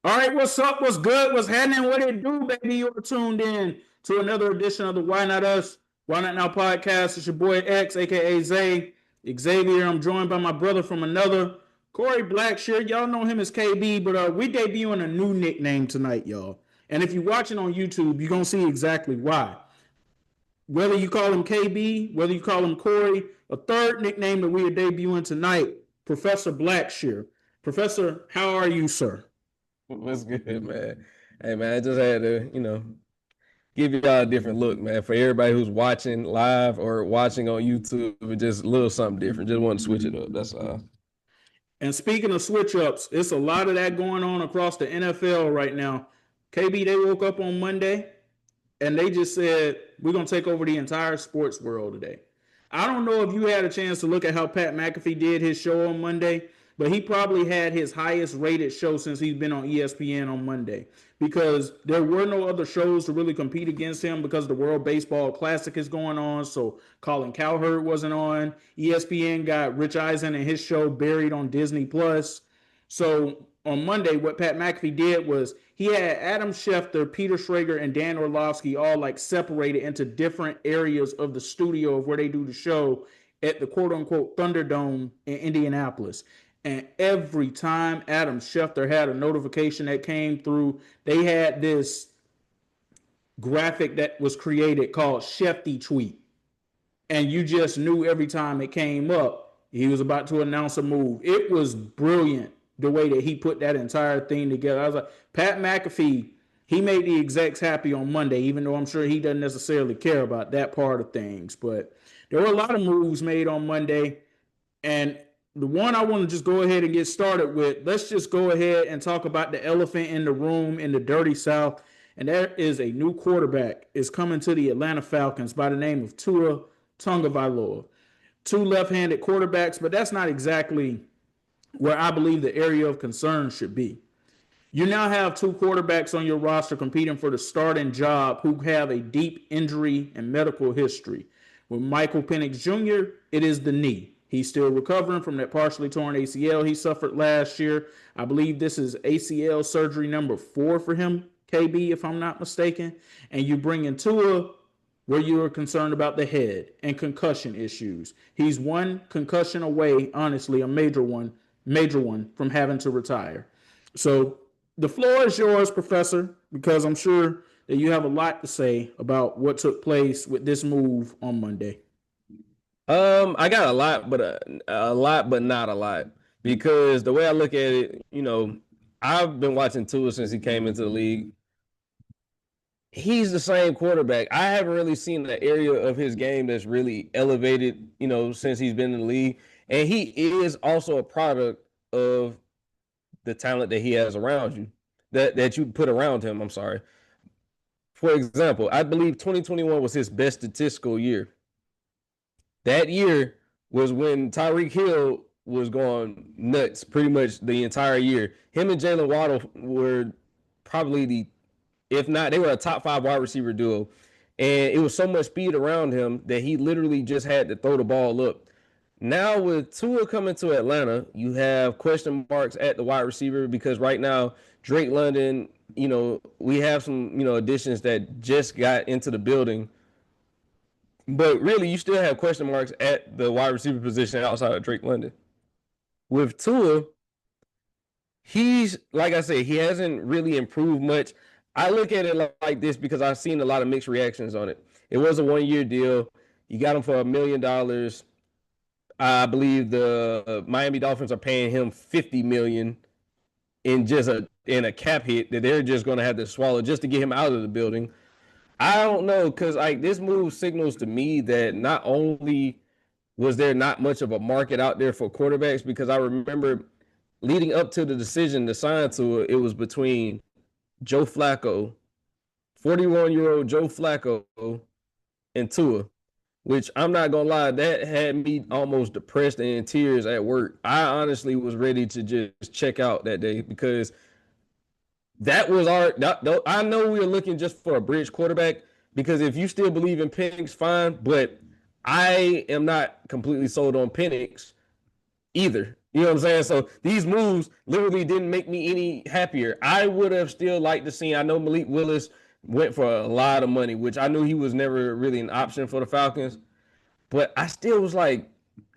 All right, what's up? What's good? What's happening? What it do, baby? You're tuned in to another edition of the Why Not Us, Why Not Now podcast. It's your boy X, aka Zay, Xavier. I'm joined by my brother from another, Kory Blackshear. Y'all know him as KB, but we debuting a new nickname tonight, y'all. And if you're watching on YouTube, you're gonna see exactly why. Whether you call him KB, whether you call him Kory, a third nickname that we are debuting tonight, Professor Blackshear. Professor, how are you, sir? What's good, man? Hey, man, I just had to, give y'all a different look, man. For everybody who's watching live or watching on YouTube, just a little something different. Just want to switch it up. That's all. And speaking of switch ups, it's a lot of that going on across the NFL right now. KB, they woke up on Monday and they just said, we're going to take over the entire sports world today. I don't know if you had a chance to look at how Pat McAfee did his show on Monday, but he probably had his highest rated show since he's been on ESPN on Monday because there were no other shows to really compete against him because the World Baseball Classic is going on. So Colin Cowherd wasn't on. ESPN got Rich Eisen and his show buried on Disney Plus. So on Monday, what Pat McAfee did was he had Adam Schefter, Peter Schrager, and Dan Orlovsky all like separated into different areas of the studio of where they do the show at the quote unquote Thunderdome in Indianapolis. And every time Adam Schefter had a notification that came through, they had this graphic that was created called Shefty Tweet. And you just knew every time it came up, he was about to announce a move. It was brilliant the way that he put that entire thing together. I was like, Pat McAfee, he made the execs happy on Monday, even though I'm sure he doesn't necessarily care about that part of things. But there were a lot of moves made on Monday. And the one I want to just go ahead and get started with, let's just go ahead and talk about the elephant in the room in the dirty South. And that is a new quarterback is coming to the Atlanta Falcons by the name of Tua Tagovailoa. Two left-handed quarterbacks, but that's not exactly where I believe the area of concern should be. You now have two quarterbacks on your roster competing for the starting job who have a deep injury and medical history. With Michael Penix Jr., it is the knee. He's still recovering from that partially torn ACL he suffered last year. I believe this is ACL surgery number 4 for him, KB, if I'm not mistaken. And you bring in Tua where you are concerned about the head and concussion issues. He's one concussion away, honestly, a major one from having to retire. So the floor is yours, Professor, because I'm sure that you have a lot to say about what took place with this move on Monday. I got a lot, but not a lot, because the way I look at it, I've been watching Tua since he came into the league. He's the same quarterback. I haven't really seen the area of his game that's really elevated, since he's been in the league. And he is also a product of the talent that he has around you, that you put around him. I'm sorry. For example, I believe 2021 was his best statistical year. That year was when Tyreek Hill was going nuts pretty much the entire year. Him and Jalen Waddle were probably if not, they were a top 5 wide receiver duo. And it was so much speed around him that he literally just had to throw the ball up. Now with Tua coming to Atlanta, you have question marks at the wide receiver because right now, Drake London, we have some, additions that just got into the building. But really, you still have question marks at the wide receiver position outside of Drake London. With Tua, he's, like I said, he hasn't really improved much. I look at it like this because I've seen a lot of mixed reactions on it. It was a 1-year deal. You got him for $1 million. I believe the Miami Dolphins are paying him $50 million in a cap hit that they're just going to have to swallow just to get him out of the building. I don't know, because this move signals to me that not only was there not much of a market out there for quarterbacks, because I remember leading up to the decision to sign to it was between Joe Flacco, 41-year-old Joe Flacco, and Tua, which I'm not going to lie, that had me almost depressed and in tears at work. I honestly was ready to just check out that day because that was I know we were looking just for a bridge quarterback, because if you still believe in Penix, fine, but I am not completely sold on Penix either. You know what I'm saying? So these moves literally didn't make me any happier. I would have still liked to see. I know Malik Willis went for a lot of money, which I knew he was never really an option for the Falcons. But I still was like,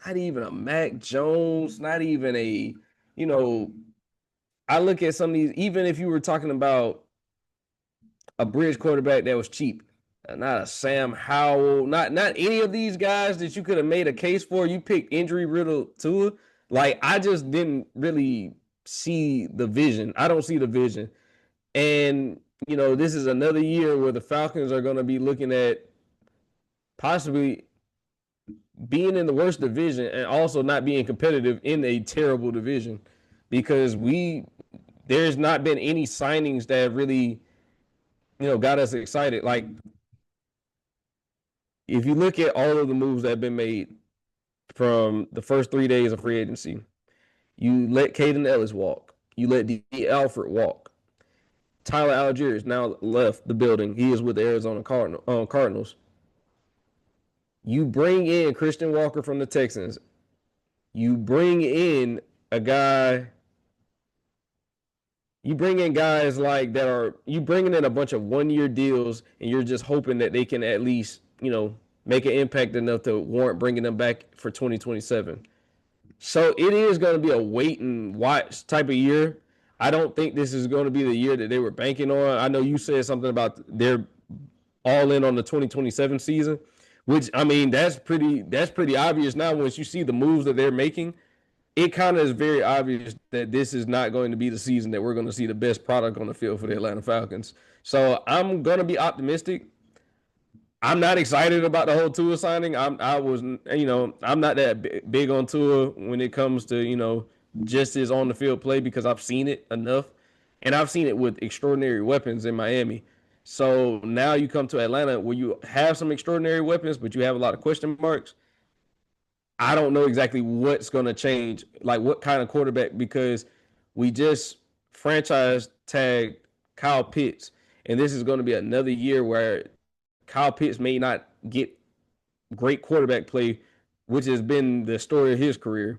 not even a Mac Jones, not even a, you know, I look at some of these, even if you were talking about a bridge quarterback that was cheap, not a Sam Howell, not any of these guys that you could have made a case for. You picked injury riddle Tua. Like, I just didn't really see the vision. I don't see the vision. And, this is another year where the Falcons are going to be looking at possibly being in the worst division and also not being competitive in a terrible division, because there's not been any signings that have really, got us excited. Like, if you look at all of the moves that have been made from the first 3 days of free agency, you let Caden Ellis walk. You let D. Alfred walk. Tyler Algier has now left the building. He is with the Arizona Cardinals. You bring in Christian Walker from the Texans. You bring in a guy. You bring in guys like that are. You bringing in a bunch of 1-year deals, and you're just hoping that they can at least, make an impact enough to warrant bringing them back for 2027. So it is going to be a wait and watch type of year. I don't think this is going to be the year that they were banking on. I know you said something about they're all in on the 2027 season, which, I mean, that's pretty obvious now. Once you see the moves that they're making, it kind of is very obvious that this is not going to be the season that we're going to see the best product on the field for the Atlanta Falcons. So I'm going to be optimistic. I'm not excited about the whole Tua signing. I'm not that big on Tua when it comes to, just his on the field play, because I've seen it enough, and I've seen it with extraordinary weapons in Miami. So now you come to Atlanta where you have some extraordinary weapons, but you have a lot of question marks. I don't know exactly what's going to change, like what kind of quarterback, because we just franchise tagged Kyle Pitts, and this is going to be another year where Kyle Pitts may not get great quarterback play, which has been the story of his career.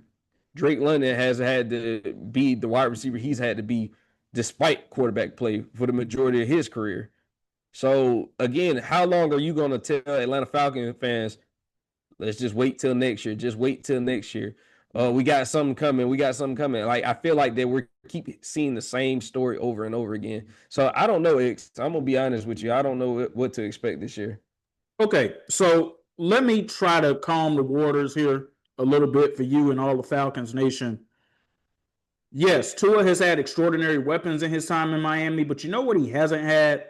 Drake London has had to be the wide receiver he's had to be despite quarterback play for the majority of his career. So, again, how long are you going to tell Atlanta Falcons fans, let's just wait till next year? Just wait till next year. We got something coming. We got something coming. Like, I feel like that we're keep seeing the same story over and over again. So I don't know. I'm gonna be honest with you. I don't know what to expect this year. Okay, so let me try to calm the waters here a little bit for you and all the Falcons Nation. Yes, Tua has had extraordinary weapons in his time in Miami, but you know what he hasn't had?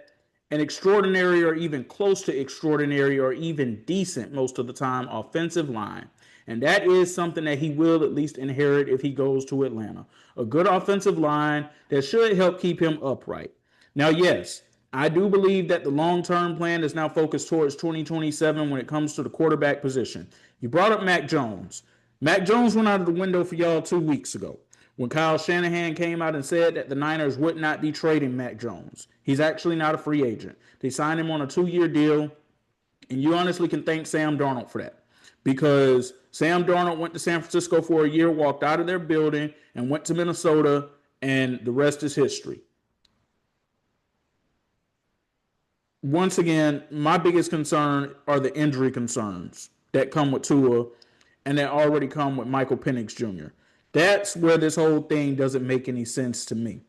An extraordinary or even close to extraordinary or even decent most of the time offensive line. And that is something that he will at least inherit if he goes to Atlanta. A good offensive line that should help keep him upright. Now, yes, I do believe that the long-term plan is now focused towards 2027 when it comes to the quarterback position. You brought up Mac Jones. Mac Jones went out of the window for y'all 2 weeks ago when Kyle Shanahan came out and said that the Niners would not be trading Mac Jones. He's actually not a free agent. They signed him on a 2-year deal, and you honestly can thank Sam Darnold for that, because Sam Darnold went to San Francisco for a year, walked out of their building, and went to Minnesota, and the rest is history. Once again, my biggest concern are the injury concerns that come with Tua and that already come with Michael Penix Jr. That's where this whole thing doesn't make any sense to me.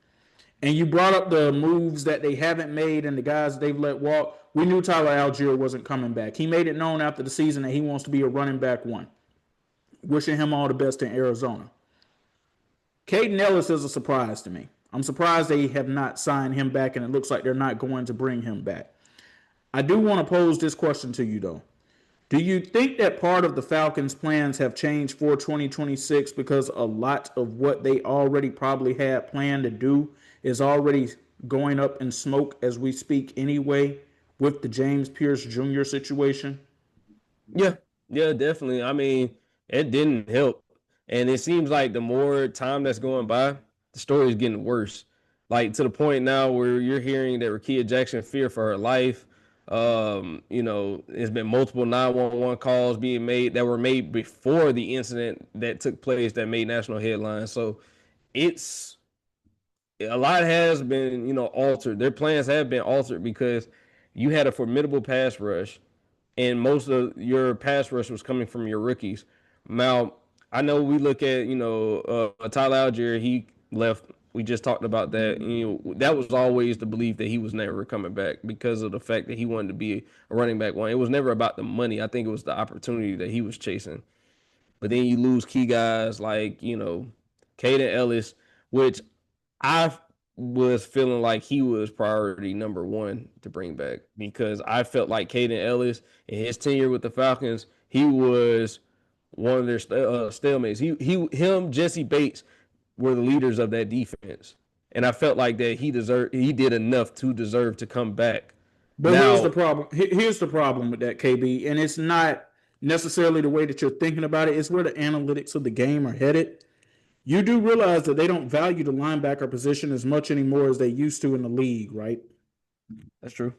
And you brought up the moves that they haven't made and the guys they've let walk. We knew Tyler Algier wasn't coming back. He made it known after the season that he wants to be a running back one. Wishing him all the best in Arizona. Caden Ellis is a surprise to me. I'm surprised they have not signed him back, and it looks like they're not going to bring him back. I do want to pose this question to you, though. Do you think that part of the Falcons' plans have changed for 2026 because a lot of what they already probably had planned to do is already going up in smoke as we speak anyway with the James Pierce Jr. situation? Yeah, definitely. I mean, it didn't help. And it seems like the more time that's going by, the story is getting worse. Like, to the point now where you're hearing that Rakia Jackson feared for her life. There's been multiple 911 calls being made that were made before the incident that took place that made national headlines. So it's a lot has been, altered. Their plans have been altered because you had a formidable pass rush, and most of your pass rush was coming from your rookies. Now, I know we look at, Tyler Algier, he left. We just talked about that. That was always the belief that he was never coming back because of the fact that he wanted to be a running back one. It was never about the money. I think it was the opportunity that he was chasing. But then you lose key guys like, Caden Ellis, which I was feeling like he was priority number one to bring back because I felt like Caden Ellis in his tenure with the Falcons, he was one of their stalemates. Him, Jesse Bates were the leaders of that defense, and I felt like that he did enough to deserve to come back. But here's the problem. Here's the problem with that, KB, and it's not necessarily the way that you're thinking about it. It's where the analytics of the game are headed. You do realize that they don't value the linebacker position as much anymore as they used to in the league, right? That's true.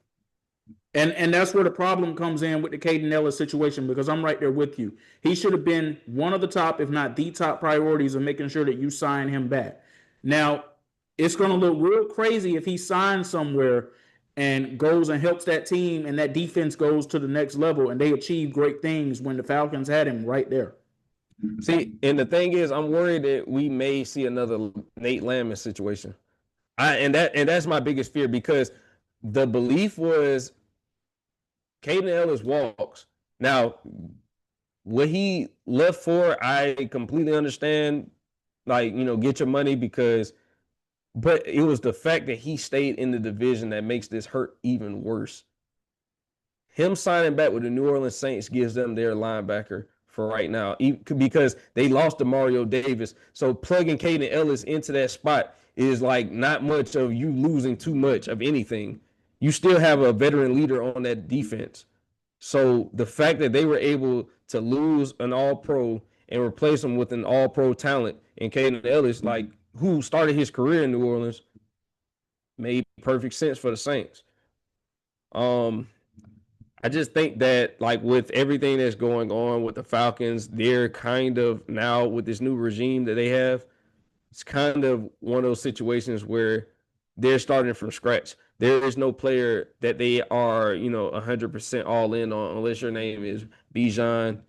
And that's where the problem comes in with the Caden Ellis situation, because I'm right there with you. He should have been one of the top, if not the top priorities of making sure that you sign him back. Now, it's going to look real crazy if he signs somewhere and goes and helps that team and that defense goes to the next level and they achieve great things when the Falcons had him right there. See, and the thing is, I'm worried that we may see another Nate Landman situation. And that's my biggest fear, because the belief was Caden Ellis walks. Now, what he left for, I completely understand. Like, get your money but it was the fact that he stayed in the division that makes this hurt even worse. Him signing back with the New Orleans Saints gives them their linebacker for right now, because they lost to Mario Davis. So plugging Caden Ellis into that spot is like not much of you losing too much of anything. You still have a veteran leader on that defense. So the fact that they were able to lose an all-pro and replace him with an all-pro talent in Caden Ellis, like who started his career in New Orleans, made perfect sense for the Saints. I just think that, like, with everything that's going on with the Falcons, they're kind of now with this new regime that they have, it's kind of one of those situations where they're starting from scratch. There is no player that they are, 100% all in on, unless your name is Bijan,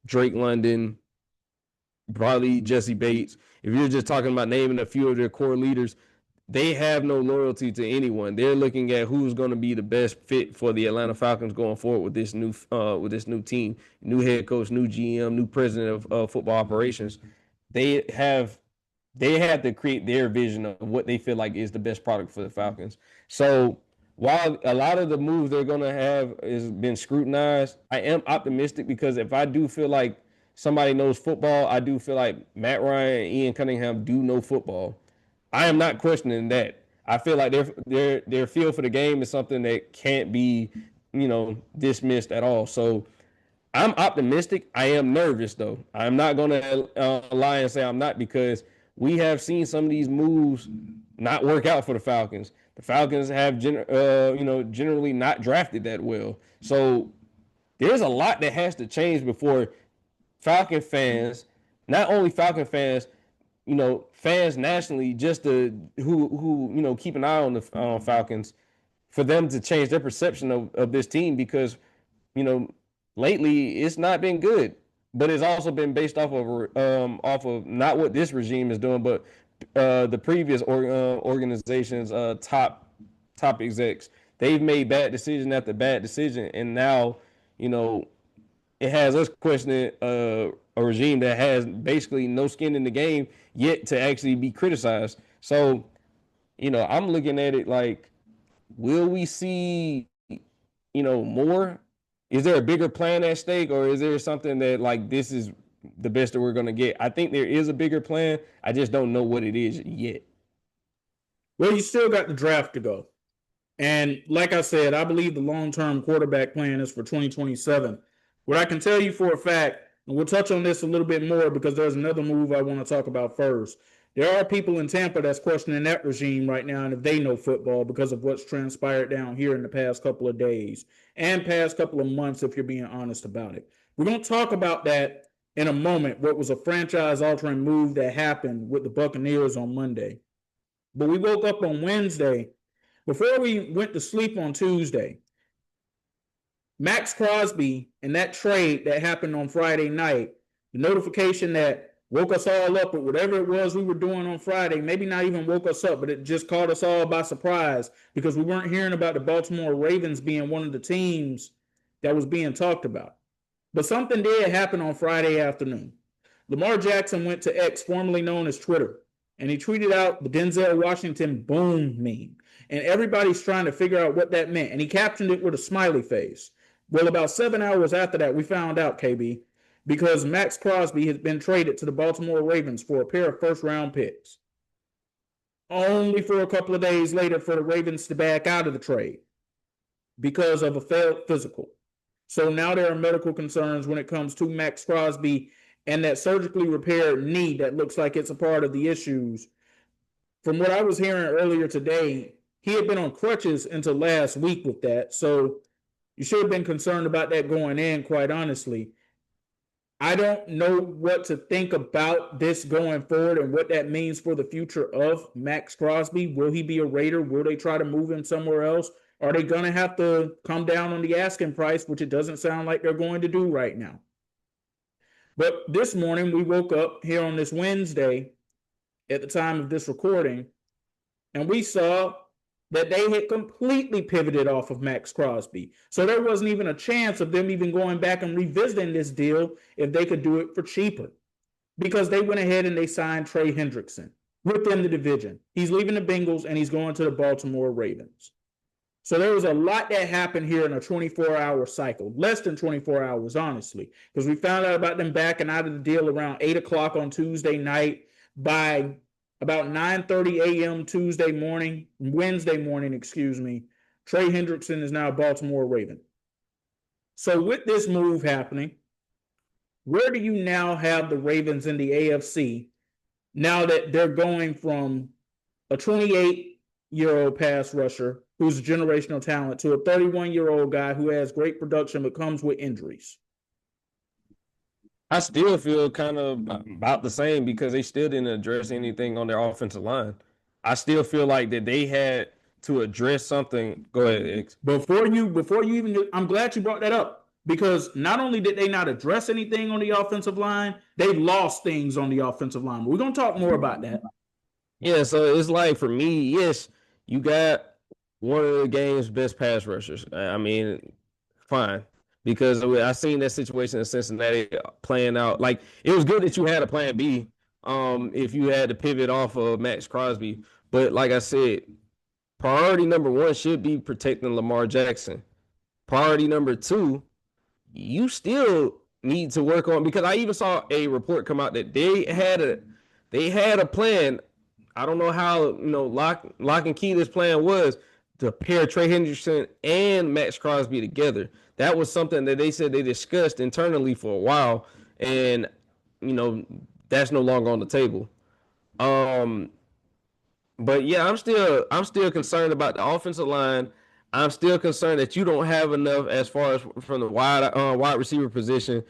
Drake London, probably Jesse Bates. If you're just talking about naming a few of their core leaders, they have no loyalty to anyone. They're looking at who's going to be the best fit for the Atlanta Falcons going forward with this new team, new head coach, new GM, new president of football operations. They have to create their vision of what they feel like is the best product for the Falcons. So while a lot of the moves they're going to have has been scrutinized, I am optimistic, because if I do feel like somebody knows football, I do feel like Matt Ryan and Ian Cunningham do know football. I am not questioning that. I feel like their feel for the game is something that can't be, dismissed at all. So I'm optimistic. I am nervous, though. I'm not going to lie and say I'm not, because we have seen some of these moves not work out for the Falcons. The Falcons have generally not drafted that well. So there's a lot that has to change before Falcon fans, not only Falcon fans, fans nationally, just who keep an eye on the Falcons, for them to change their perception of this team, because lately it's not been good, but it's also been based off of not what this regime is doing, but the previous organization's top execs. They've made bad decision after bad decision, and now it has us questioning a regime that has basically no skin in the game yet to actually be criticized. So, I'm looking at it like, will we see, more? Is there a bigger plan at stake, or is there something that, like, this is the best that we're going to get? I think there is a bigger plan. I just don't know what it is yet. Well, you still got the draft to go. And like I said, I believe the long-term quarterback plan is for 2027. What I can tell you for a fact, and we'll touch on this a little bit more because there's another move I want to talk about first. There are people in Tampa that's questioning that regime right now and if they know football because of what's transpired down here in the past couple of days and past couple of months, if you're being honest about it. We're going to talk about that in a moment, what was a franchise-altering move that happened with the Buccaneers on Monday. But we woke up on Wednesday. Before we went to sleep on Tuesday, Max Crosby and that trade that happened on Friday night, the notification that woke us all up with whatever it was we were doing on Friday, maybe not even woke us up, but it just caught us all by surprise because we weren't hearing about the Baltimore Ravens being one of the teams that was being talked about. But something did happen on Friday afternoon. Lamar Jackson went to X, formerly known as Twitter, and he tweeted out the Denzel Washington boom meme. And everybody's trying to figure out what that meant. And he captioned it with a smiley face. Well, about 7 hours after that, we found out, KB, because Max Crosby has been traded to the Baltimore Ravens for a pair of first-round picks. Only for a couple of days later for the Ravens to back out of the trade because of a failed physical. So now there are medical concerns when it comes to Max Crosby and that surgically repaired knee that looks like it's a part of the issues. From what I was hearing earlier today, he had been on crutches until last week with that. So you should have been concerned about that going in, quite honestly. I don't know what to think about this going forward and what that means for the future of Max Crosby. Will he be a Raider? Will they try to move him somewhere else? Are they going to have to come down on the asking price, which it doesn't sound like they're going to do right now? But this morning, we woke up here on this Wednesday at the time of this recording, and we saw that they had completely pivoted off of Max Crosby. So there wasn't even a chance of them even going back and revisiting this deal if they could do it for cheaper. Because they went ahead and they signed Trey Hendrickson within the division. He's leaving the Bengals and he's going to the Baltimore Ravens. So there was a lot that happened here in a 24-hour cycle, less than 24 hours, honestly, because we found out about them backing out of the deal around 8 o'clock on Tuesday night. By about 9:30 a.m. Wednesday morning, Trey Hendrickson is now a Baltimore Raven. So with this move happening, where do you now have the Ravens in the AFC now that they're going from a 28-year-old pass rusher who's a generational talent to a 31-year-old guy who has great production but comes with injuries? I still feel kind of about the same because they still didn't address anything on their offensive line. I still feel like that they had to address something. Go ahead, X. Before you even, I'm glad you brought that up because not only did they not address anything on the offensive line, they lost things on the offensive line. We're going to talk more about that. Yeah, so it's like for me, yes, you got one of the game's best pass rushers. I mean, fine. Because I seen that situation in Cincinnati playing out. Like, it was good that you had a plan B if you had to pivot off of Max Crosby. But like I said, priority number one should be protecting Lamar Jackson. Priority number two, you still need to work on, because I even saw a report come out that they had a plan. I don't know how, lock and key this plan was to pair Trey Hendrickson and Max Crosby together. That was something that they said they discussed internally for a while, and that's no longer on the table. But yeah, I'm still concerned about the offensive line. I'm still concerned that you don't have enough as far as from the wide receiver position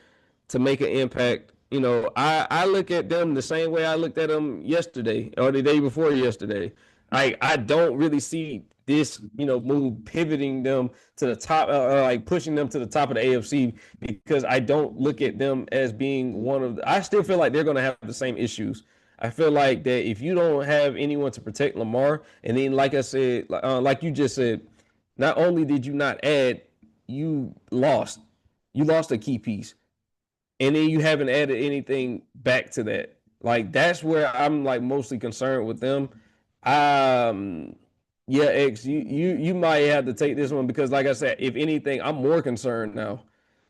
to make an impact. I look at them the same way I looked at them yesterday or the day before yesterday. I don't really see this, move pivoting them to the top, like pushing them to the top of the AFC, because I don't look at them as being I still feel like they're going to have the same issues. I feel like that if you don't have anyone to protect Lamar, and then like I said, like you just said, not only did you not add, you lost a key piece, and then you haven't added anything back to that. Like, that's where I'm like mostly concerned with them. Yeah, X, you might have to take this one because, like I said, if anything, I'm more concerned now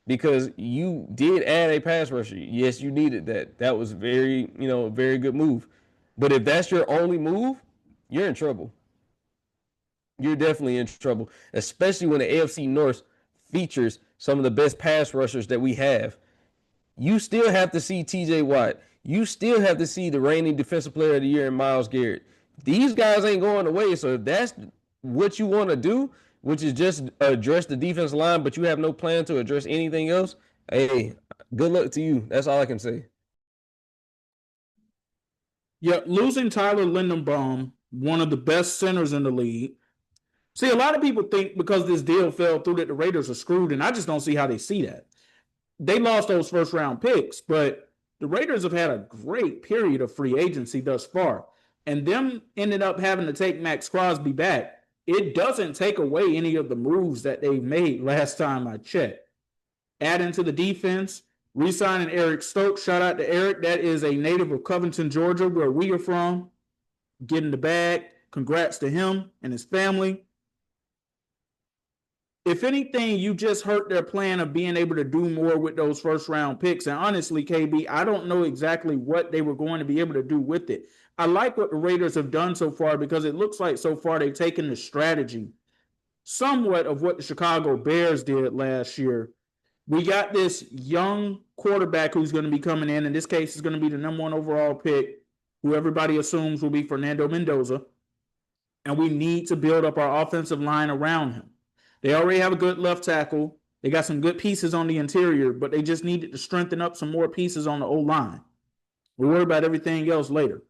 because you did add a pass rusher. Yes, you needed that. That was very good move. But if that's your only move, you're in trouble. You're definitely in trouble, especially when the AFC North features some of the best pass rushers that we have. You still have to see TJ Watt. you still have to see the reigning defensive player of the year in Myles Garrett. These guys ain't going away. So if that's what you want to do, which is just address the defense line, but you have no plan to address anything else, hey, good luck to you. That's all I can say. Yeah, losing Tyler Lindenbaum, one of the best centers in the league. See, a lot of people think because this deal fell through that the Raiders are screwed, and I just don't see how they see that. They lost those first round picks, but the Raiders have had a great period of free agency thus far. And them ended up having to take Max Crosby back. It doesn't take away any of the moves that they made last time I checked. Adding to the defense, re-signing Eric Stokes. Shout out to Eric. That is a native of Covington, Georgia, where we are from. Getting the bag. Congrats to him and his family. If anything, you just hurt their plan of being able to do more with those first round picks. And honestly, KB, I don't know exactly what they were going to be able to do with it. I like what the Raiders have done so far because it looks like so far they've taken the strategy somewhat of what the Chicago Bears did last year. We got this young quarterback who's going to be coming in this case is going to be the number 1 overall pick, who everybody assumes will be Fernando Mendoza. And we need to build up our offensive line around him. They already have a good left tackle. They got some good pieces on the interior, but they just needed to strengthen up some more pieces on the O-line. We'll worry about everything else later.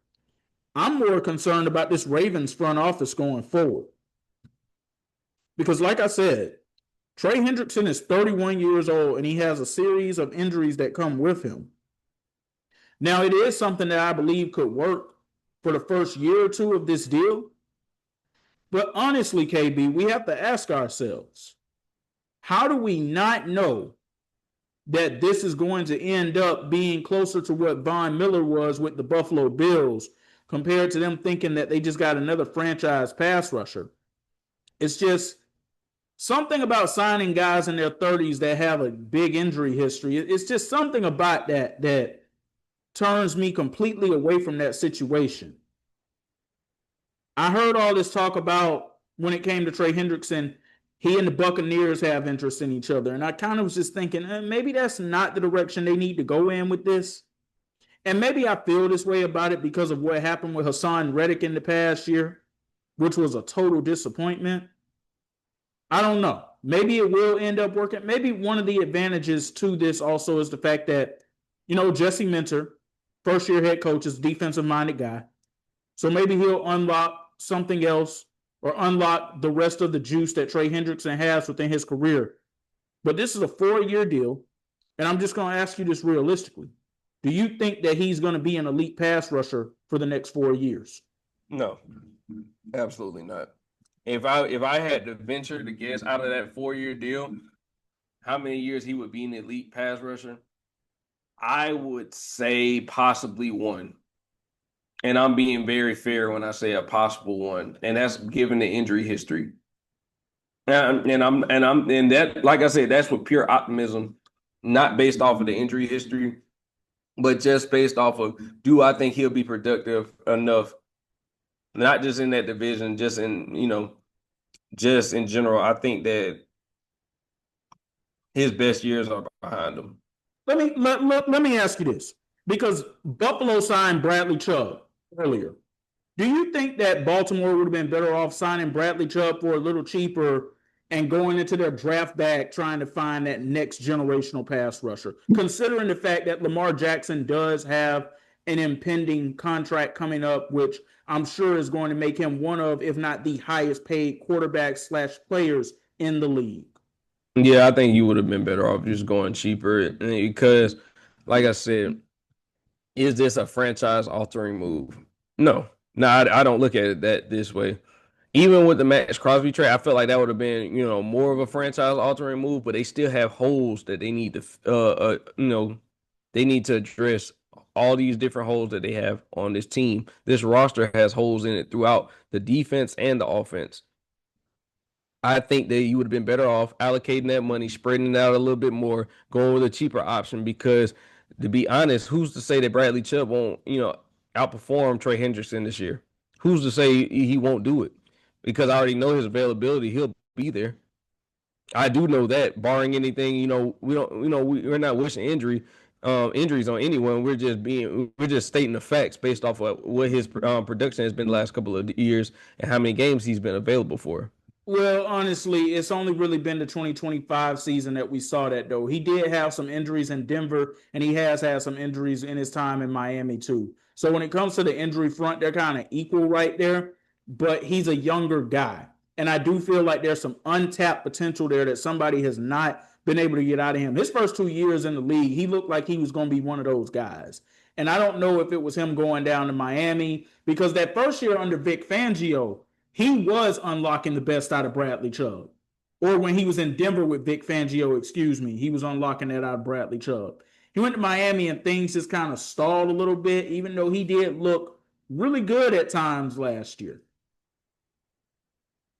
I'm more concerned about this Ravens front office going forward. Because like I said, Trey Hendrickson is 31 years old, and he has a series of injuries that come with him. Now, it is something that I believe could work for the first year or two of this deal. But honestly, KB, we have to ask ourselves, how do we not know that this is going to end up being closer to what Von Miller was with the Buffalo Bills compared to them thinking that they just got another franchise pass rusher? It's just something about signing guys in their 30s that have a big injury history. It's just something about that turns me completely away from that situation. I heard all this talk about when it came to Trey Hendrickson, he and the Buccaneers have interest in each other. And I kind of was just thinking, maybe that's not the direction they need to go in with this. And maybe I feel this way about it because of what happened with Hassan Reddick in the past year, which was a total disappointment. I don't know. Maybe it will end up working. Maybe one of the advantages to this also is the fact that, Jesse Minter, first-year head coach, is a defensive-minded guy. So maybe he'll unlock something else or unlock the rest of the juice that Trey Hendrickson has within his career. But this is a 4-year deal, and I'm just going to ask you this realistically. Do you think that he's going to be an elite pass rusher for the next 4 years? No, absolutely not. If I had to venture to guess out of that 4-year deal, how many years he would be an elite pass rusher, I would say possibly 1. And I'm being very fair when I say a possible 1, and that's given the injury history. And that, like I said, that's with pure optimism, not based off of the injury history, but just based off of, do I think he'll be productive enough, not just in that division, just in, just in general. I think that his best years are behind him. Let me ask you this, because Buffalo signed Bradley Chubb earlier. Do you think that Baltimore would have been better off signing Bradley Chubb for a little cheaper and going into their draft bag trying to find that next generational pass rusher, considering the fact that Lamar Jackson does have an impending contract coming up, which I'm sure is going to make him one of, if not the highest paid quarterbacks/players in the league? Yeah, I think you would have been better off just going cheaper because, like I said, is this a franchise-altering move? No. I don't look at it this way. Even with the Max Crosby trade, I felt like that would have been, more of a franchise-altering move, but they still have holes that they need to, they need to address all these different holes that they have on this team. This roster has holes in it throughout the defense and the offense. I think that you would have been better off allocating that money, spreading it out a little bit more, going with a cheaper option because, to be honest, who's to say that Bradley Chubb won't, outperform Trey Hendrickson this year? Who's to say he won't do it? Because I already know his availability. He'll be there. I do know that, barring anything, we're not wishing injury. injuries on anyone. We're just stating the facts based off of what his production has been the last couple of years and how many games he's been available for. Well, honestly, it's only really been the 2025 season that we saw that, though. He did have some injuries in Denver, and he has had some injuries in his time in Miami, too. So when it comes to the injury front, they're kind of equal right there, but he's a younger guy. And I do feel like there's some untapped potential there that somebody has not been able to get out of him. His first 2 years in the league, he looked like he was going to be one of those guys. And I don't know if it was him going down to Miami, because that first year under Vic Fangio, he was unlocking the best out of Bradley Chubb. Or when he was in Denver with Vic Fangio, he was unlocking that out of Bradley Chubb. He went to Miami and things just kind of stalled a little bit, even though he did look really good at times last year.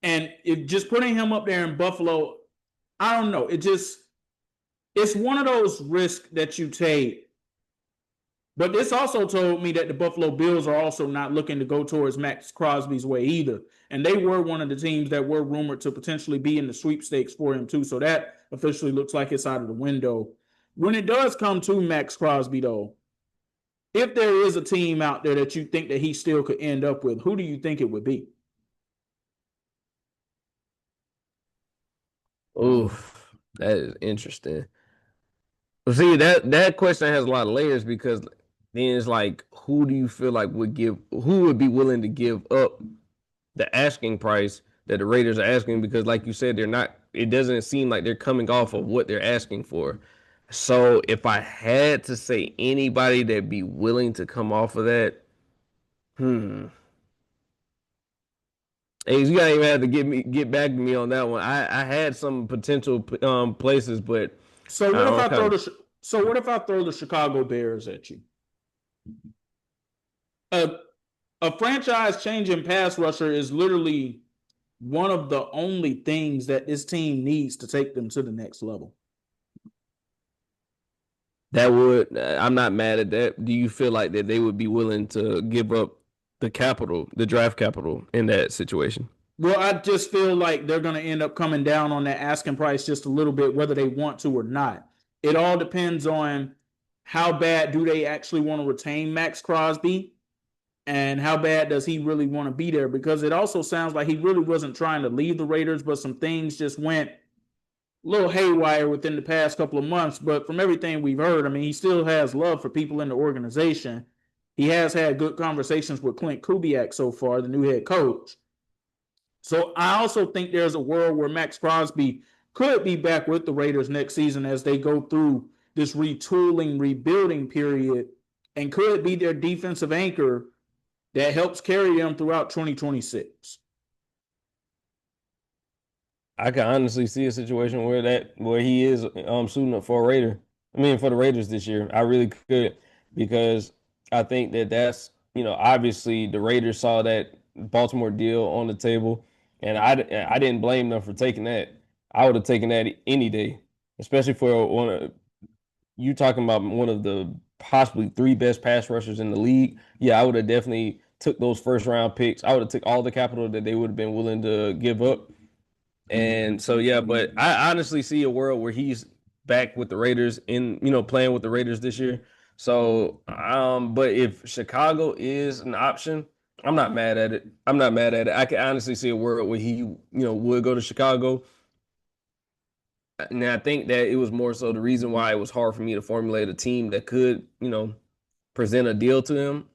And just putting him up there in Buffalo, I don't know. It's one of those risks that you take. But this also told me that the Buffalo Bills are also not looking to go towards Max Crosby's way either. And they were one of the teams that were rumored to potentially be in the sweepstakes for him too. So that officially looks like it's out of the window. When it does come to Max Crosby, though, if there is a team out there that you think that he still could end up with, who do you think it would be? Oof, that is interesting. Well, see, that question has a lot of layers because then it's like, who do you feel like who would be willing to give up the asking price that the Raiders are asking? Because like you said, it doesn't seem like they're coming off of what they're asking for. So if I had to say anybody that'd be willing to come off of that, Hey, you gotta even have to get back to me on that one. I had some potential places, but so what if I throw the Chicago Bears at you? A franchise changing pass rusher is literally one of the only things that this team needs to take them to the next level. I'm not mad at that. Do you feel like that they would be willing to give up the draft capital in that situation? Well, I just feel like they're going to end up coming down on that asking price just a little bit, whether they want to or not. It all depends on how bad do they actually want to retain Max Crosby and how bad does he really want to be there, because it also sounds like he really wasn't trying to leave the Raiders, but some things just went a little haywire within the past couple of months. But from everything we've heard, I mean, he still has love for people in the organization. He has had good conversations with Clint Kubiak so far, the new head coach. So I also think there's a world where Max Crosby could be back with the Raiders next season as they go through this retooling, rebuilding period, and could be their defensive anchor that helps carry them throughout 2026. I can honestly see a situation where he is suiting up for a Raider. I mean, for the Raiders this year, I really could, because I think that's obviously the Raiders saw that Baltimore deal on the table, and I didn't blame them for taking that. I would have taken that any day, especially for you talking about one of the possibly three best pass rushers in the league. Yeah, I would have definitely took those first round picks. I would have took all the capital that they would have been willing to give up. And so, yeah, but I honestly see a world where he's back with the Raiders playing with the Raiders this year. So, but if Chicago is an option, I'm not mad at it. I can honestly see a world where he, would go to Chicago. And I think that it was more so the reason why it was hard for me to formulate a team that could, present a deal to him,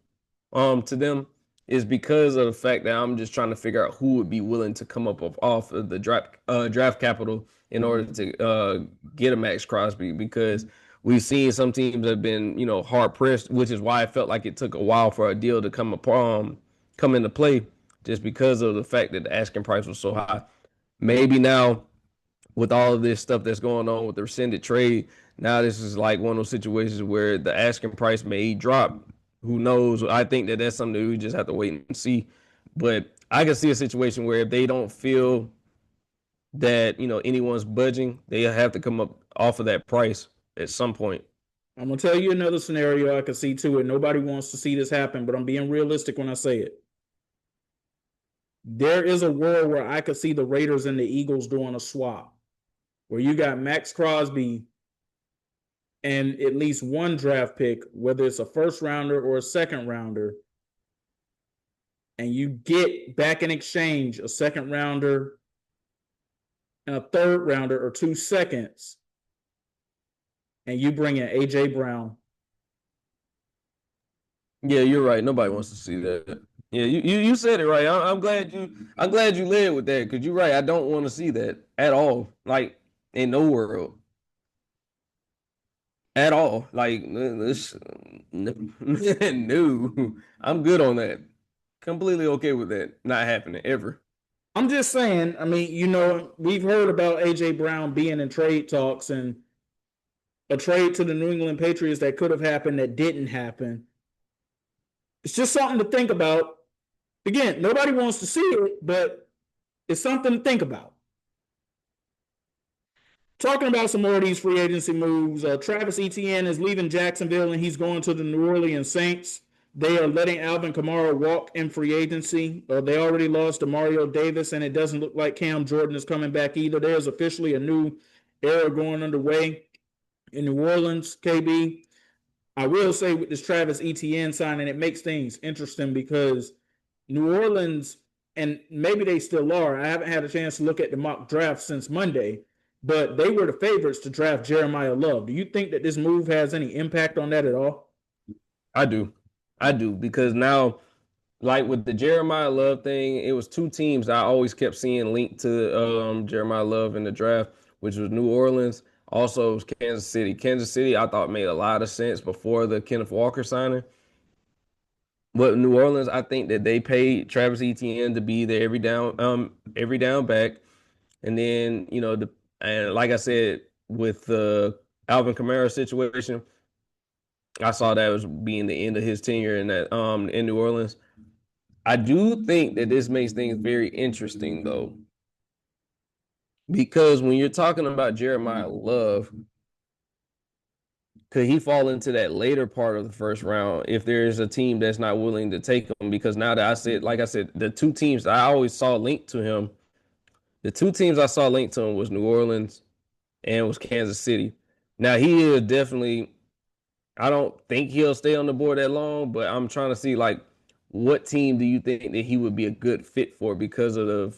to them, is because of the fact that I'm just trying to figure out who would be willing to come up off of the draft capital in order to get a Max Crosby, because we've seen some teams that have been, hard pressed, which is why I felt like it took a while for a deal to come into play, just because of the fact that the asking price was so high. Maybe now, with all of this stuff that's going on with the rescinded trade, now this is like one of those situations where the asking price may drop. Who knows? I think that that's something that we just have to wait and see. But I can see a situation where if they don't feel that, anyone's budging, they have to come up off of that price at some point. I'm going to tell you another scenario I can see too, and nobody wants to see this happen, but I'm being realistic when I say it. There is a world where I could see the Raiders and the Eagles doing a swap, where you got Max Crosby and at least one draft pick, whether it's a first rounder or a second rounder, and you get back in exchange a second rounder and a third rounder or 2 seconds, and you bring in AJ Brown. Yeah, you're right. Nobody wants to see that. Yeah, you said it right. I'm glad you led with that because you're right. I don't want to see that at all. Like in no world. At all. Like this no. I'm good on that. Completely okay with that not happening ever. I'm just saying, I mean, we've heard about AJ Brown being in trade talks and a trade to the New England Patriots that could have happened that didn't happen. It's just something to think about. Again, nobody wants to see it, but it's something to think about. Talking about some more of these free agency moves, Travis Etienne is leaving Jacksonville and he's going to the New Orleans Saints. They are letting Alvin Kamara walk in free agency. They already lost to Mario Davis, and it doesn't look like Cam Jordan is coming back either. There's officially a new era going underway in New Orleans, KB. I will say with this Travis Etienne signing, it makes things interesting because New Orleans, and maybe they still are, I haven't had a chance to look at the mock draft since Monday, but they were the favorites to draft Jeremiah Love. Do you think that this move has any impact on that at all? I do because now, like with the Jeremiah Love thing, it was 2 teams I always kept seeing linked to Jeremiah Love in the draft, which was New Orleans. Also, it was Kansas City. Kansas City, I thought made a lot of sense before the Kenneth Walker signing. But New Orleans, I think that they paid Travis Etienne to be there every down back, and then and like I said with the Alvin Kamara situation, I saw that was being the end of his tenure in New Orleans. I do think that this makes things very interesting though, because when you're talking about Jeremiah Love, could he fall into that later part of the first round if there's a team that's not willing to take him? Because now that like I said, the 2 teams I always saw linked to him, the 2 teams I saw linked to him was New Orleans and was Kansas City. Now he is definitely, I don't think he'll stay on the board that long, but I'm trying to see like what team do you think that he would be a good fit for because of the,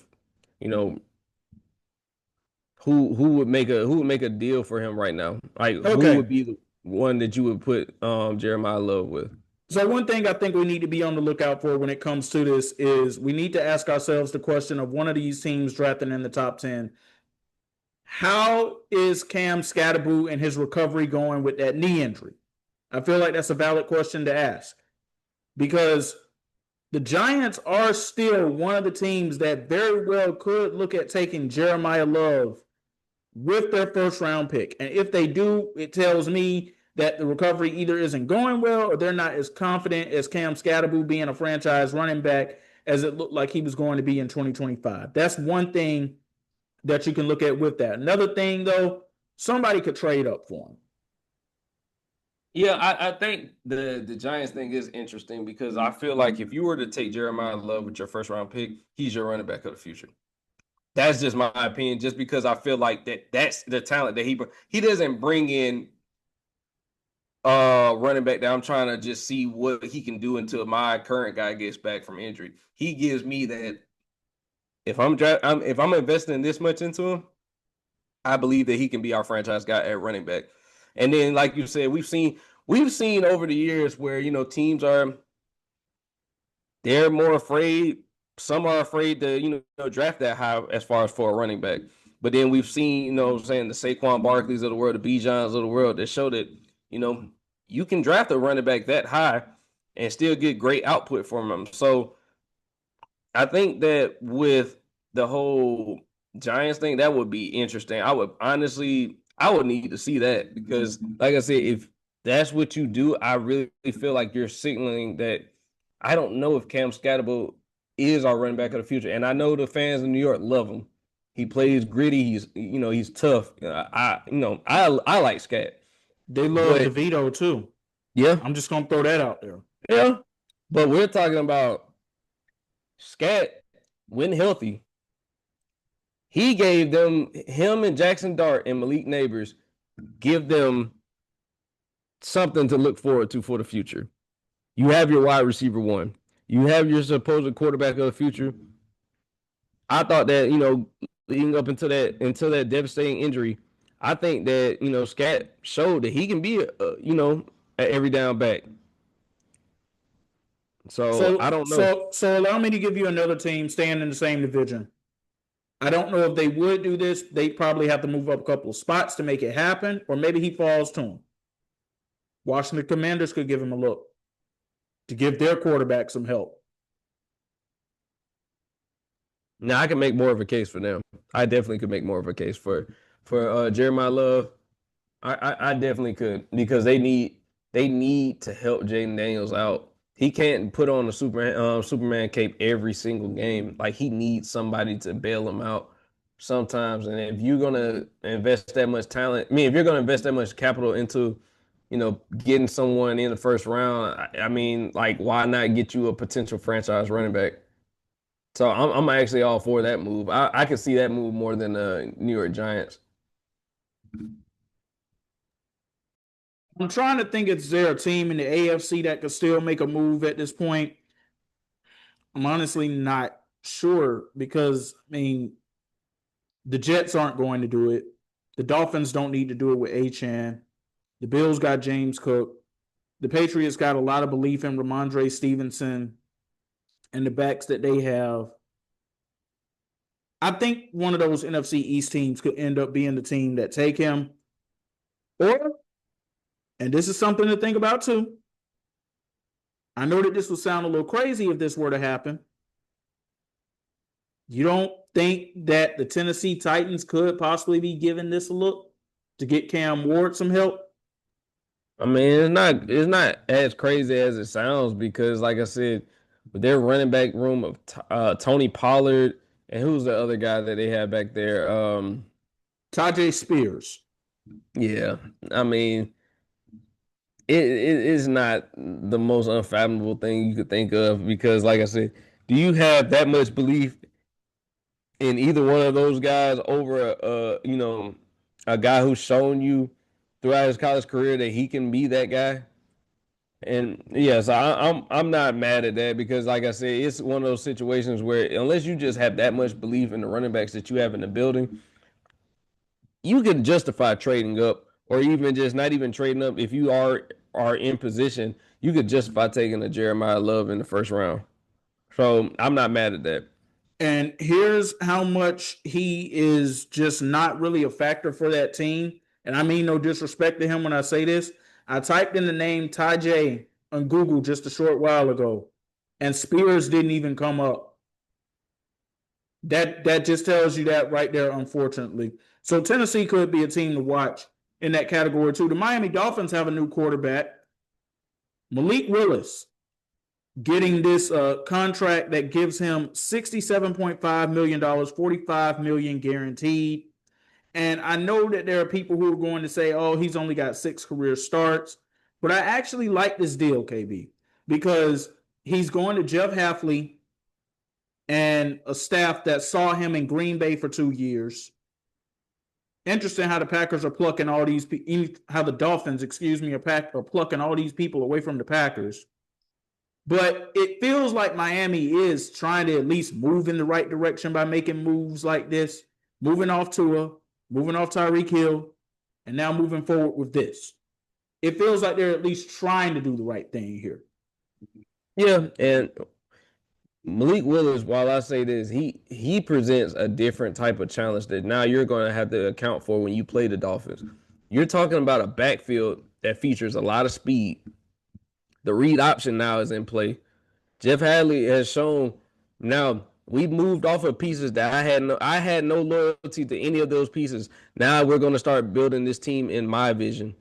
who would make a deal for him right now? Like who would be the one that you would put Jeremiah Love with? So one thing I think we need to be on the lookout for when it comes to this is we need to ask ourselves the question of one of these teams drafting in the top 10. How is Cam Scatterboo and his recovery going with that knee injury? I feel like that's a valid question to ask because the Giants are still one of the teams that very well could look at taking Jeremiah Love with their first round pick. And if they do, it tells me that the recovery either isn't going well or they're not as confident as Cam Scatterboo being a franchise running back as it looked like he was going to be in 2025. That's one thing that you can look at with that. Another thing, though, somebody could trade up for him. Yeah, I think the Giants thing is interesting because I feel like if you were to take Jeremiah Love with your first round pick, he's your running back of the future. That's just my opinion, just because I feel like that's the talent that he doesn't bring in running back that I'm trying to just see what he can do until my current guy gets back from injury. He gives me that if I'm investing this much into him, I believe that he can be our franchise guy at running back. And then, like you said, we've seen over the years where teams they're more afraid. Some are afraid to draft that high as far as for a running back. But then we've seen the Saquon Barkleys of the world, the Bijan of the world that show that you can draft a running back that high and still get great output from him. So I think that with the whole Giants thing, that would be interesting. I would need to see that because, like I said, if that's what you do, I really feel like you're signaling that I don't know if Cam Scatterboo is our running back of the future. And I know the fans in New York love him. He plays gritty. He's tough. I like Scat. They love DeVito too. Yeah. I'm just going to throw that out there. Yeah. But we're talking about Scat when healthy. He gave him and Jackson Dart and Malik Neighbors, give them something to look forward to for the future. You have your wide receiver one. You have your supposed quarterback of the future. I thought that, leading up into that devastating injury, I think that, Scat showed that he can be a every down back. So I don't know. So allow me to give you another team staying in the same division. I don't know if they would do this. They probably have to move up a couple of spots to make it happen, or maybe he falls to him. Washington Commanders could give him a look to give their quarterback some help. Now I can make more of a case for them. I definitely could make more of a case for Jeremiah Love. I definitely could, because they need to help Jaden Daniels out. He can't put on a Superman cape every single game. Like, he needs somebody to bail him out sometimes. And if you're gonna invest that much talent, if you're gonna invest that much capital into, getting someone in the first round, why not get you a potential franchise running back? So I'm actually all for that move. I could see that move more than the New York Giants. I'm trying to think, is there a team in the AFC that could still make a move at this point? I'm honestly not sure, because, the Jets aren't going to do it. The Dolphins don't need to do it with Achane. The Bills got James Cook. The Patriots got a lot of belief in Ramondre Stevenson and the backs that they have. I think one of those NFC East teams could end up being the team that take him. Or, and this is something to think about too, I know that this would sound a little crazy if this were to happen. You don't think that the Tennessee Titans could possibly be giving this a look to get Cam Ward some help? It's not as crazy as it sounds, because, like I said, with their running back room of Tony Pollard, and who's the other guy that they have back there? Tajay Spears. Yeah, it is not the most unfathomable thing you could think of, because, like I said, do you have that much belief in either one of those guys over a guy who's shown you throughout his college career that he can be that guy? And yeah, so I'm not mad at that, because, like I said, it's one of those situations where, unless you just have that much belief in the running backs that you have in the building, you can justify trading up, or even just not even trading up. If you are in position, you could justify taking a Jeremiah Love in the first round. So I'm not mad at that. And here's how much he is just not really a factor for that team. And I mean no disrespect to him when I say this. I typed in the name Tajay on Google just a short while ago, and Spears didn't even come up. That just tells you that right there, unfortunately. So Tennessee could be a team to watch in that category too. The Miami Dolphins have a new quarterback, Malik Willis, getting this contract that gives him $67.5 million, $45 million guaranteed. And I know that there are people who are going to say, oh, he's only got 6 career starts. But I actually like this deal, KB, because he's going to Jeff Hafley and a staff that saw him in Green Bay for 2 years. Interesting how the Packers are plucking all these, how the Dolphins, are plucking all these people away from the Packers. But it feels like Miami is trying to at least move in the right direction by making moves like this, moving off Tua, moving off Tyreek Hill, and now moving forward with this. It feels like they're at least trying to do the right thing here. Yeah, and Malik Willis, while I say this, he presents a different type of challenge that now you're going to have to account for when you play the Dolphins. You're talking about a backfield that features a lot of speed. The read option now is in play. Jeff Hadley has shown, now we've moved off of pieces that I had no loyalty to any of those pieces. Now we're going to start building this team in my vision.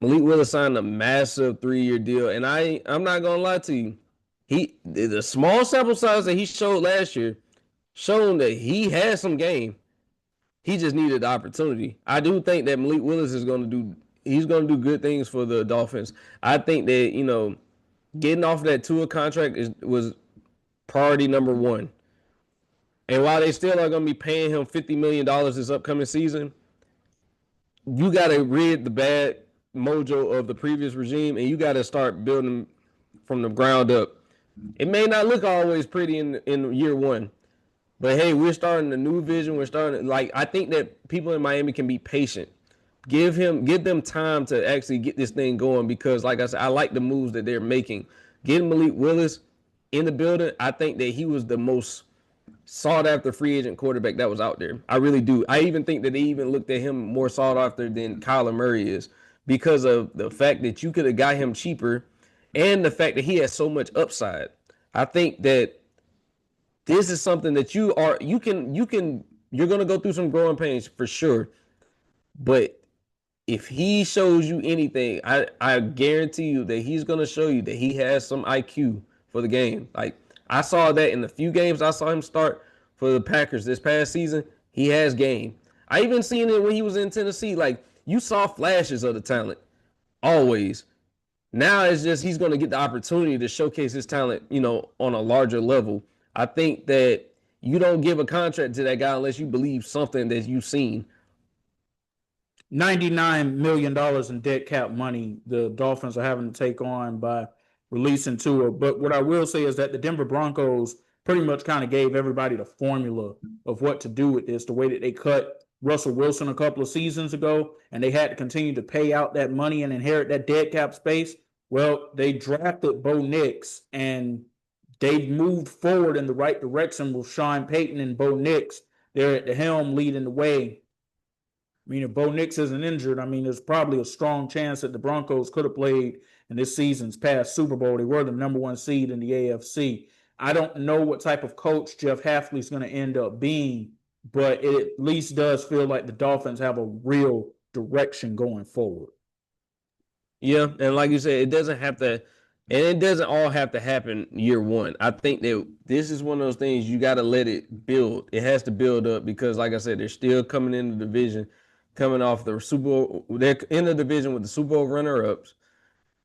Malik Willis signed a massive 3-year deal, and I'm not going to lie to you. The small sample size that he showed last year shown that he had some game. He just needed the opportunity. I do think that Malik Willis is going to do good things for the Dolphins. I think that, getting off that Tua contract was priority number one. And while they still are going to be paying him $50 million this upcoming season, you got to rid the bad mojo of the previous regime, and you got to start building from the ground up. It may not look always pretty in year one, but hey, we're starting a new vision. We're starting I think that people in Miami can be patient. Give them time to actually get this thing going because, like I said, I like the moves that they're making. Getting Malik Willis in the building, I think that he was the most sought after free agent quarterback that was out there. I really do. I even think that they even looked at him more sought after than Kyler Murray is because of the fact that you could have got him cheaper and the fact that he has so much upside. I think that this is something that you're going to go through some growing pains for sure. But if he shows you anything, I guarantee you that he's going to show you that he has some IQ for the game. Like I saw that in the few games I saw him start for the Packers this past season. He has game. I even seen it when he was in Tennessee. Like you saw flashes of the talent always. Now it's just he's going to get the opportunity to showcase his talent, on a larger level. I think that you don't give a contract to that guy unless you believe something that you've seen. $99 million in dead cap money the Dolphins are having to take on by releasing Tua. But what I will say is that the Denver Broncos pretty much kind of gave everybody the formula of what to do with this, the way that they cut Russell Wilson a couple of seasons ago, and they had to continue to pay out that money and inherit that dead cap space. Well, they drafted Bo Nix, and they moved forward in the right direction with Sean Payton and Bo Nix. They're at the helm leading the way. I mean, if Bo Nix isn't injured, there's probably a strong chance that the Broncos could have played in this season's past Super Bowl. They were the number one seed in the AFC. I don't know what type of coach Jeff Hafley's going to end up being, but it at least does feel like the Dolphins have a real direction going forward. Yeah, and like you said, it doesn't all have to happen year one. I think that this is one of those things you got to let it build. It has to build up because, like I said, they're still coming in the division, coming off the Super Bowl. They're in the division with the Super Bowl runner-ups.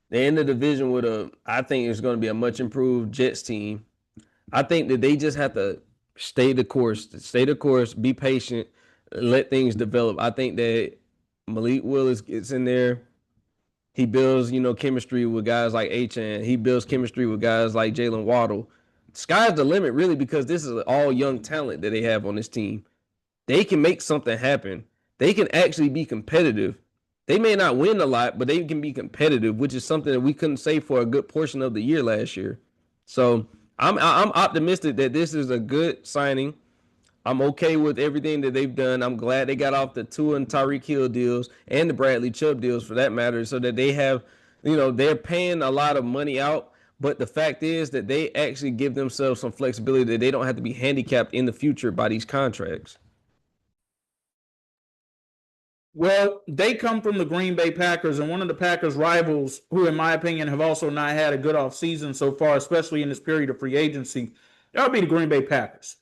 They're in the division with I think it's going to be a much improved Jets team. I think that they just have to stay the course, be patient, let things develop. I think that Malik Willis gets in there. He builds, chemistry with guys like Achane. He builds chemistry with guys like Jalen Waddle. Sky's the limit, really, because this is all young talent that they have on this team. They can make something happen. They can actually be competitive. They may not win a lot, but they can be competitive, which is something that we couldn't say for a good portion of the year last year. So I'm optimistic that this is a good signing. I'm okay with everything that they've done. I'm glad they got off the Tua and Tyreek Hill deals and the Bradley Chubb deals for that matter, so that they have, they're paying a lot of money out. But the fact is that they actually give themselves some flexibility that they don't have to be handicapped in the future by these contracts. Well, they come from the Green Bay Packers, and one of the Packers' rivals, who, in my opinion, have also not had a good offseason so far, especially in this period of free agency, that would be the Green Bay Packers.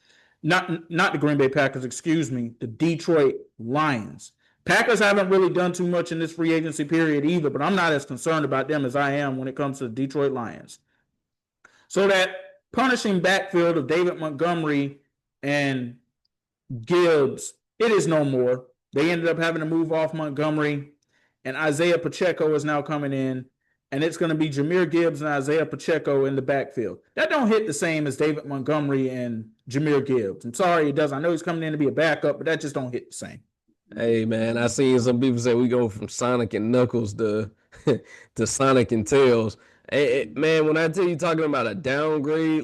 Not the Green Bay Packers, excuse me, the Detroit Lions. Packers haven't really done too much in this free agency period either, but I'm not as concerned about them as I am when it comes to the Detroit Lions. So that punishing backfield of David Montgomery and Gibbs, it is no more. They ended up having to move off Montgomery, and Isaiah Pacheco is now coming in, and it's going to be Jahmyr Gibbs and Isaiah Pacheco in the backfield. That don't hit the same as David Montgomery and Jahmyr Gibbs. I'm sorry it does. I know he's coming in to be a backup, but that just don't hit the same. Hey, man, I seen some people say we go from Sonic and Knuckles to Sonic and Tails. Hey, man, when I tell you talking about a downgrade,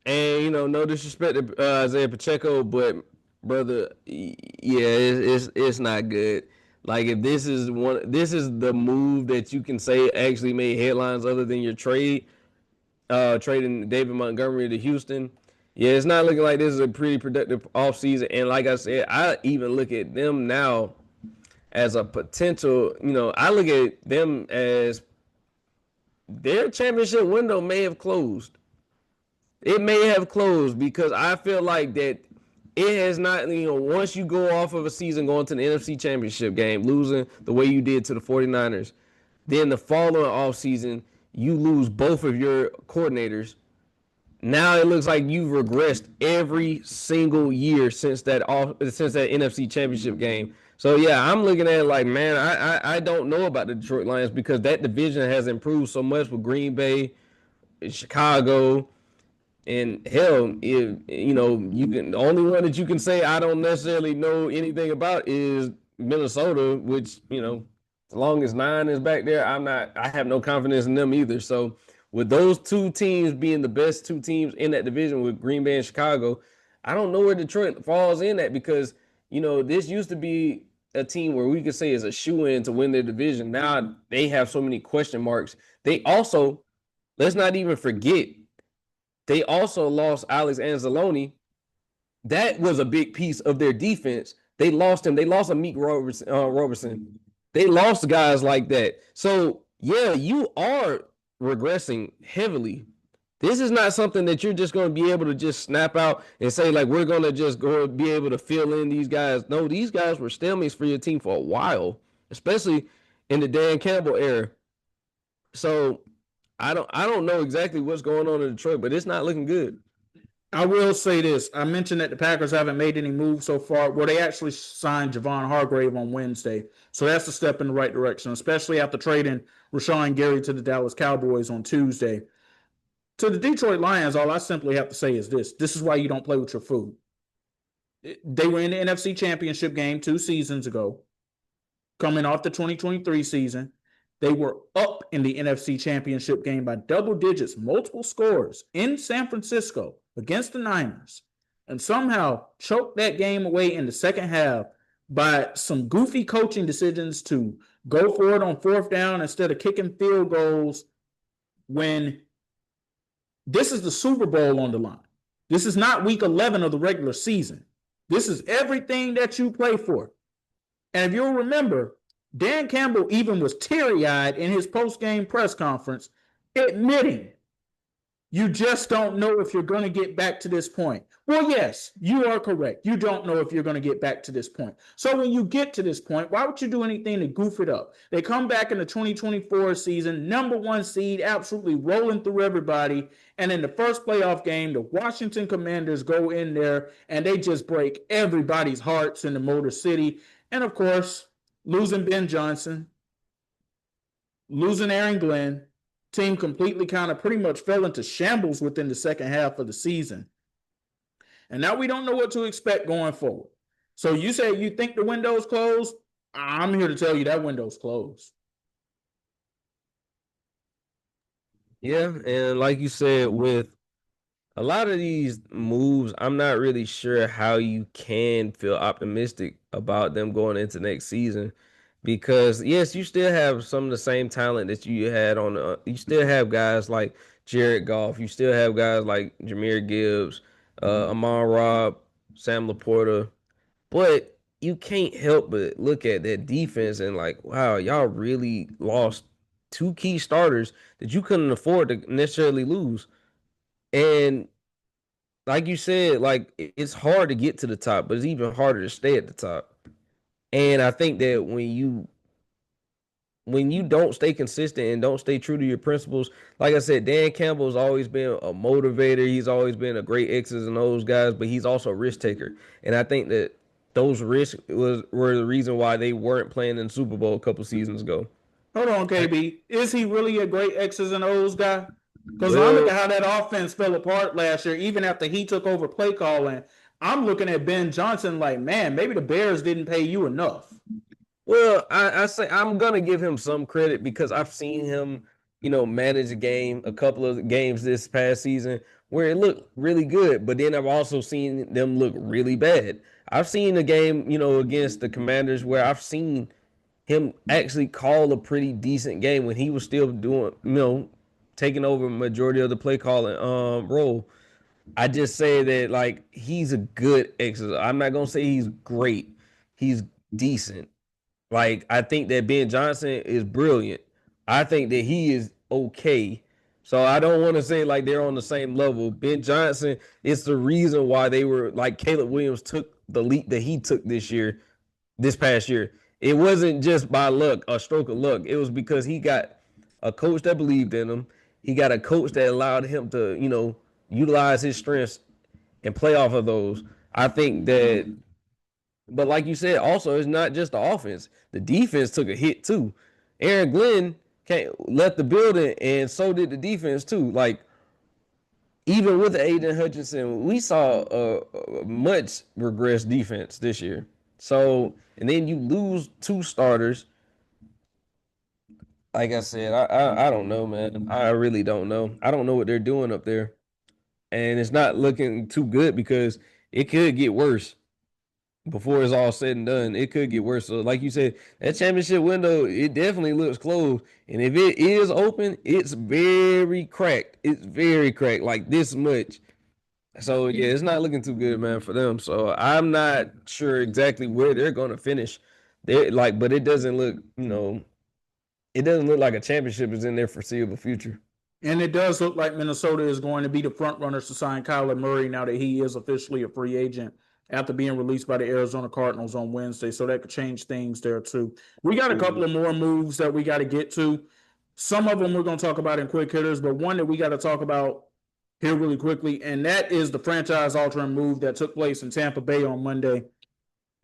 and, no disrespect to Isaiah Pacheco, but brother, yeah, it's not good. Like, if this is the move that you can say actually made headlines other than your trading David Montgomery to Houston. Yeah, it's not looking like this is a pretty productive offseason. And like I said, I even look at them now as a potential, I look at them as their championship window may have closed. It may have closed because I feel like that it has not, once you go off of a season going to the NFC Championship game, losing the way you did to the 49ers, then the following offseason, you lose both of your coordinators. Now it looks like you've regressed every single year since that NFC Championship game. So yeah, I'm looking at it like, man, I don't know about the Detroit Lions because that division has improved so much with Green Bay, Chicago, and hell, if you can the only one that you can say I don't necessarily know anything about is Minnesota, which as long as 9 is back there, I have no confidence in them either. So with those two teams being the best two teams in that division with Green Bay and Chicago, I don't know where Detroit falls in that because this used to be a team where we could say is a shoe-in to win their division. Now they have so many question marks. They also, let's not even forget, they also lost Alex Anzalone. That was a big piece of their defense. They lost him. They lost Amik Robertson. They lost guys like that. So, yeah, you are regressing heavily. This is not something that you're just going to be able to just snap out and say, like, we're going to just go be able to fill in these guys. No, these guys were stalemates for your team for a while, especially in the Dan Campbell era. So, I don't know exactly what's going on in Detroit, but it's not looking good. I will say this. I mentioned that the Packers haven't made any moves so far. Well, they actually signed Javon Hargrave on Wednesday. So that's a step in the right direction, especially after trading Rashawn Gary to the Dallas Cowboys on Tuesday. To the Detroit Lions, all I simply have to say is this. This is why you don't play with your food. They were in the NFC Championship game 2 seasons ago, coming off the 2023 season. They were up in the NFC Championship game by double digits, multiple scores in San Francisco against the Niners, and somehow choked that game away in the second half by some goofy coaching decisions to go for it on 4th down instead of kicking field goals when this is the Super Bowl on the line. This is not week 11 of the regular season. This is everything that you play for. And if you'll remember, Dan Campbell even was teary-eyed in his post-game press conference, admitting you just don't know if you're going to get back to this point. Well, yes, you are correct. You don't know if you're going to get back to this point. So when you get to this point, why would you do anything to goof it up? They come back in the 2024 season, number 1 seed, absolutely rolling through everybody. And in the first playoff game, the Washington Commanders go in there and they just break everybody's hearts in the Motor City. And of course, losing Ben Johnson, losing Aaron Glenn, team completely kind of pretty much fell into shambles within the second half of the season. And now we don't know what to expect going forward. So you say you think the window's closed? I'm here to tell you that window's closed. Yeah, and like you said, with a lot of these moves, I'm not really sure how you can feel optimistic about them going into next season because yes, you still have some of the same talent that you had on you still have guys like Jared Goff, you still have guys like Jahmyr Gibbs, Amon Robb, Sam Laporta, but you can't help but look at that defense and like, wow, y'all really lost 2 key starters that you couldn't afford to necessarily lose. And like you said, like it's hard to get to the top, but it's even harder to stay at the top. And I think that when you don't stay consistent and don't stay true to your principles, like I said, Dan Campbell's always been a motivator. He's always been a great X's and O's guys, but he's also a risk taker. And I think that those risks were the reason why they weren't playing in the Super Bowl a couple seasons ago. Hold on, KB. Is he really a great X's and O's guy? Because I Well, look at how that offense fell apart last year, even after he took over play calling. I'm looking at Ben Johnson like, man, maybe the Bears didn't pay you enough. Well, I say I'm gonna give him some credit because I've seen him, manage a game, a couple of games this past season where it looked really good, but then I've also seen them look really bad. I've seen a game, against the Commanders where I've seen him actually call a pretty decent game when he was still doing, taking over majority of the play calling role. I just say that like he's a good exercise. I'm not gonna say he's great. He's decent. Like I think that Ben Johnson is brilliant. I think that he is okay. So I don't want to say like they're on the same level. Ben Johnson is the reason why they were like Caleb Williams took the leap that he took this past year. It wasn't just by luck, a stroke of luck. It was because he got a coach that believed in him. He got a coach that allowed him to, utilize his strengths and play off of those. I think that But like you said, also it's not just the offense. The defense took a hit too. Aaron Glenn left the building, and so did the defense too. Like even with Aiden Hutchinson, we saw a much regressed defense this year. So, and then you lose two starters. Like I said, I don't know, man. I really don't know. I don't know what they're doing up there, and it's not looking too good because it could get worse before it's all said and done. It could get worse. So, like you said, that championship window, it definitely looks closed. And if it is open, it's very cracked. It's very cracked, like this much. So yeah, it's not looking too good, man, for them. So I'm not sure exactly where they're gonna finish. They're like, but it doesn't look, it doesn't look like a championship is in their foreseeable future. And it does look like Minnesota is going to be the front runners to sign Kyler Murray now that he is officially a free agent after being released by the Arizona Cardinals on Wednesday. So that could change things there too. We got a couple of more moves that we got to get to. Some of them we're going to talk about in quick hitters, but one that we got to talk about here really quickly, and that is the franchise-altering move that took place in Tampa Bay on Monday.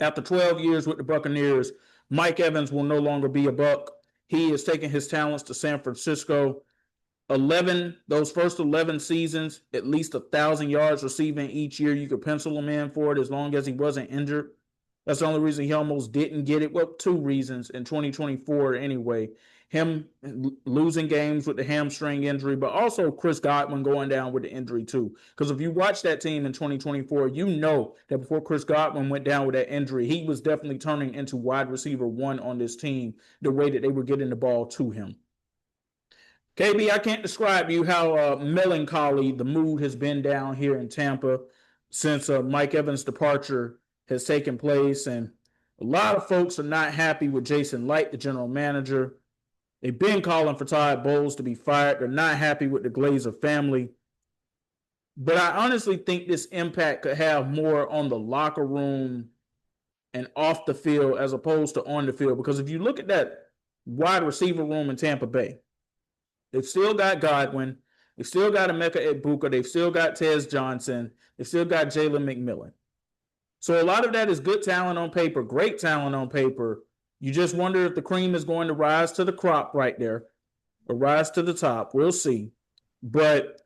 After 12 years with the Buccaneers, Mike Evans will no longer be a Buck. He is taking his talents to San Francisco. Those first 11 seasons, at least 1,000 yards receiving each year. You could pencil him in for it as long as he wasn't injured. That's the only reason he almost didn't get it. Well, two reasons in 2024 anyway. Him losing games with the hamstring injury, but also Chris Godwin going down with the injury too. Because if you watch that team in 2024, you know that before Chris Godwin went down with that injury, he was definitely turning into wide receiver one on this team, the way that they were getting the ball to him. KB, I can't describe you how melancholy the mood has been down here in Tampa since Mike Evans' departure has taken place. And a lot of folks are not happy with Jason Light, the general manager. They've been calling for Todd Bowles to be fired. They're not happy with the Glazer family. But I honestly think this impact could have more on the locker room and off the field as opposed to on the field. Because if you look at that wide receiver room in Tampa Bay, they've still got Godwin. They've still got Emeka Egbuka. They've still got Tez Johnson. They've still got Jalen McMillan. So a lot of that is good talent on paper, great talent on paper. You just wonder if the cream is going to rise to the crop right there or rise to the top. We'll see. But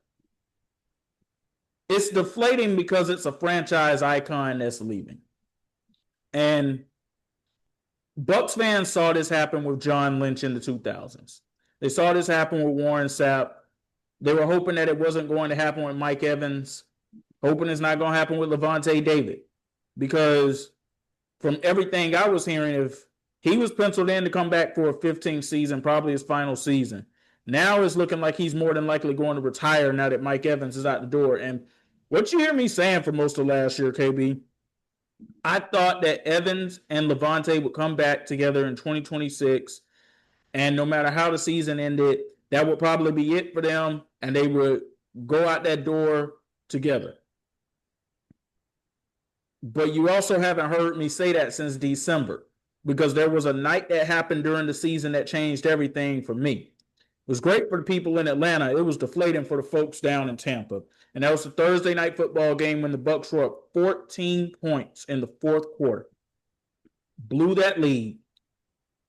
it's deflating because it's a franchise icon that's leaving. And Bucs fans saw this happen with John Lynch in the 2000s. They saw this happen with Warren Sapp. They were hoping that it wasn't going to happen with Mike Evans, hoping it's not going to happen with Levante David. Because from everything I was hearing, if he was penciled in to come back for a 15th season, probably his final season. Now it's looking like he's more than likely going to retire now that Mike Evans is out the door. And what you hear me saying for most of last year, KB, I thought that Evans and Levante would come back together in 2026. And no matter how the season ended, that would probably be it for them. And they would go out that door together. But you also haven't heard me say that since December, because there was a night that happened during the season that changed everything for me. It was great for the people in Atlanta. It was deflating for the folks down in Tampa. And that was the Thursday night football game when the Bucs were up 14 points in the fourth quarter. Blew that lead,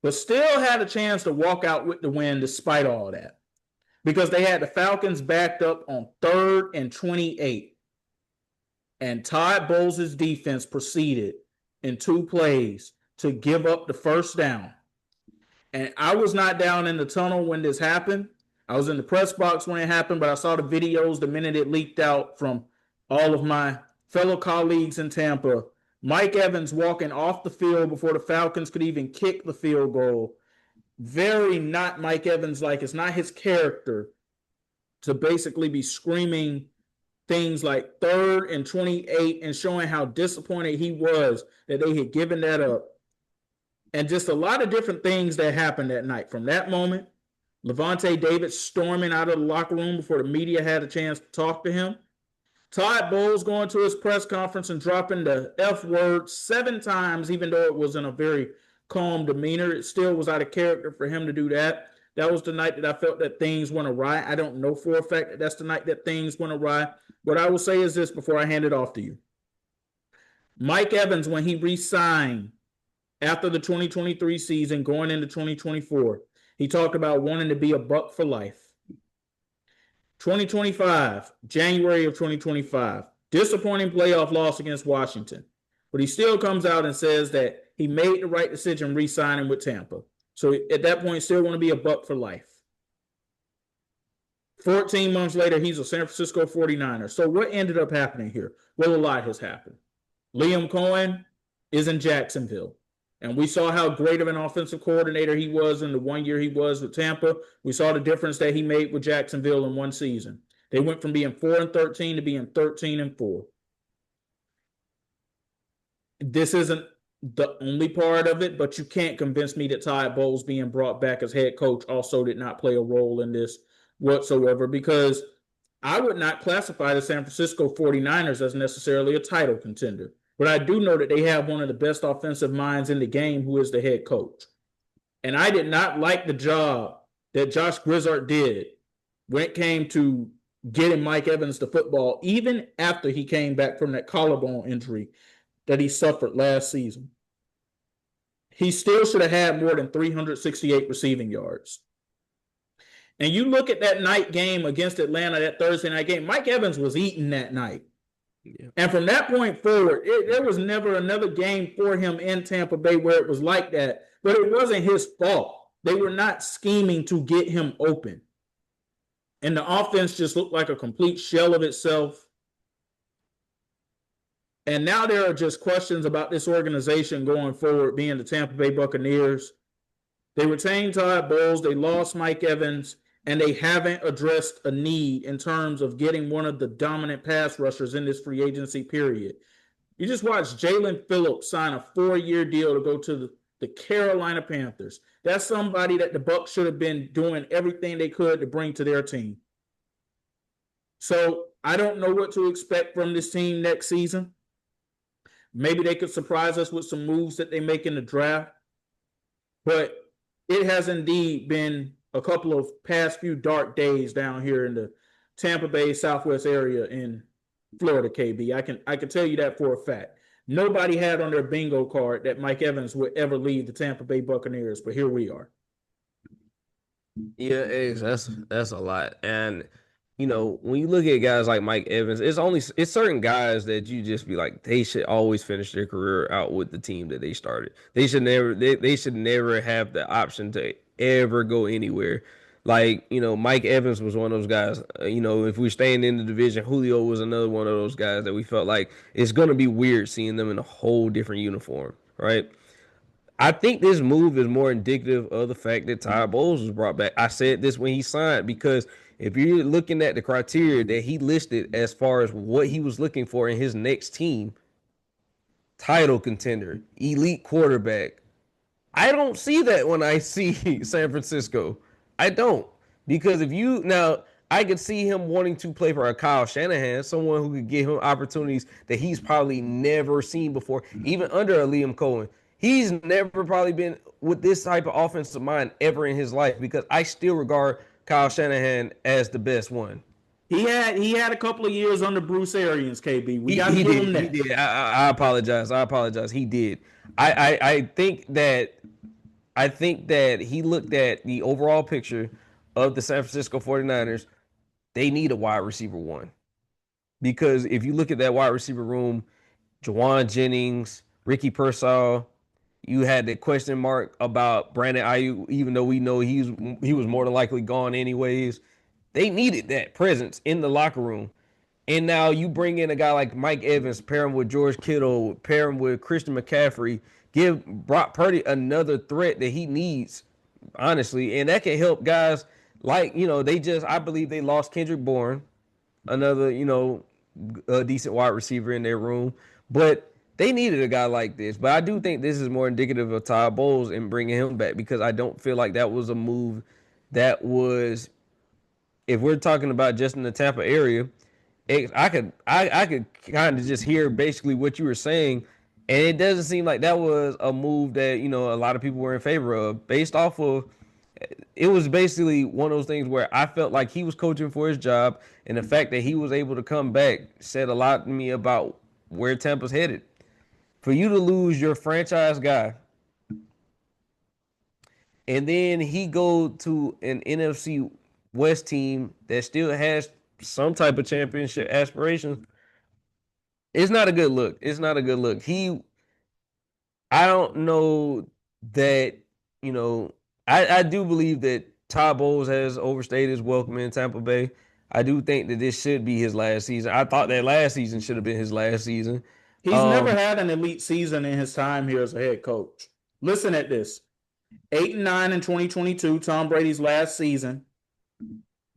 but still had a chance to walk out with the win despite all that, because they had the Falcons backed up on 3rd and 28. And Todd Bowles' defense proceeded in 2 plays to give up the first down. And I was not down in the tunnel when this happened. I was in the press box when it happened, but I saw the videos the minute it leaked out from all of my fellow colleagues in Tampa. Mike Evans walking off the field before the Falcons could even kick the field goal. Very not Mike Evans-like. It's not his character to basically be screaming things like 3rd and 28 and showing how disappointed he was that they had given that up. And just a lot of different things that happened that night. From that moment, Levante David storming out of the locker room before the media had a chance to talk to him. Todd Bowles going to his press conference and dropping the F word 7 times, even though it was in a very calm demeanor. It still was out of character for him to do that. That was the night that I felt that things went awry. I don't know for a fact that that's the night that things went awry. What I will say is this before I hand it off to you. Mike Evans, when he re-signed after the 2023 season, going into 2024, he talked about wanting to be a Buck for life. 2025, January of 2025, disappointing playoff loss against Washington. But he still comes out and says that he made the right decision re-signing with Tampa. So at that point, still want to be a Buck for life. 14 months later, he's a San Francisco 49er. So what ended up happening here? Well, a lot has happened. Liam Cohen is in Jacksonville. And we saw how great of an offensive coordinator he was in the 1 year he was with Tampa. We saw the difference that he made with Jacksonville in one season. They went from being 4-13 to being 13-4. This isn't the only part of it, but you can't convince me that Todd Bowles being brought back as head coach also did not play a role in this whatsoever, because I would not classify the San Francisco 49ers as necessarily a title contender. But I do know that they have one of the best offensive minds in the game who is the head coach. And I did not like the job that Josh Grizzard did when it came to getting Mike Evans the football, even after he came back from that collarbone injury that he suffered last season. He still should have had more than 368 receiving yards. And you look at that night game against Atlanta, that Thursday night game, Mike Evans was eating that night. Yeah. And from that point forward, there was never another game for him in Tampa Bay where it was like that. But it wasn't his fault. They were not scheming to get him open. And the offense just looked like a complete shell of itself. And now there are just questions about this organization going forward, being the Tampa Bay Buccaneers. They retained Todd Bowles. They lost Mike Evans. And they haven't addressed a need in terms of getting one of the dominant pass rushers in this free agency period. You just watched Jalen Phillips sign a 4-year deal to go to the Carolina Panthers. That's somebody that the Bucs should have been doing everything they could to bring to their team. So I don't know what to expect from this team next season. Maybe they could surprise us with some moves that they make in the draft. But it has indeed been a couple of past few dark days down here in the Tampa Bay Southwest area in Florida, KB. I can tell you that for a fact. Nobody had on their bingo card that Mike Evans would ever leave the Tampa Bay Buccaneers, but here we are. Yeah, that's a lot. And you know, when you look at guys like Mike Evans, it's certain guys that you just be like, they should always finish their career out with the team that they started. They should never have the option to ever go anywhere. Like, you know, Mike Evans was one of those guys. You know, if we're staying in the division, Julio was another one of those guys that we felt like it's going to be weird seeing them in a whole different uniform, right? I think this move is more indicative of the fact that Todd Bowles was brought back. I said this when he signed, because if you're looking at the criteria that he listed as far as what he was looking for in his next team, title contender, elite quarterback, I don't see that when I see San Francisco. I don't. Because I could see him wanting to play for a Kyle Shanahan, someone who could give him opportunities that he's probably never seen before, even under a Liam Cohen. He's never probably been with this type of offensive mind ever in his life, because I still regard Kyle Shanahan as the best one. He had a couple of years under Bruce Arians, KB. We got to give him that. He did. I apologize. He did. I think that he looked at the overall picture of the San Francisco 49ers. They need a wide receiver one. Because if you look at that wide receiver room, Juwan Jennings, Ricky Pearsall, you had the question mark about Brandon Ayuk, even though we know he was more than likely gone anyways. They needed that presence in the locker room. And now you bring in a guy like Mike Evans, pair him with George Kittle, pair him with Christian McCaffrey, give Brock Purdy another threat that he needs, honestly. And that can help guys like, you know, I believe they lost Kendrick Bourne, another, you know, a decent wide receiver in their room. But they needed a guy like this. But I do think this is more indicative of Todd Bowles and bringing him back, because I don't feel like that was a move that was, if we're talking about just in the Tampa area, I could kind of just hear basically what you were saying, and it doesn't seem like that was a move that, you know, a lot of people were in favor of, based off of, it was basically one of those things where I felt like he was coaching for his job, and the fact that he was able to come back said a lot to me about where Tampa's headed. For you to lose your franchise guy, and then he go to an NFC West team that still has some type of championship aspirations, it's not a good look. It's not a good look. I don't know that, you know, I do believe that Todd Bowles has overstayed his welcome in Tampa Bay. I do think that this should be his last season. I thought that last season should have been his last season. He's never had an elite season in his time here as a head coach. Listen at this. 8-9 in 2022, Tom Brady's last season.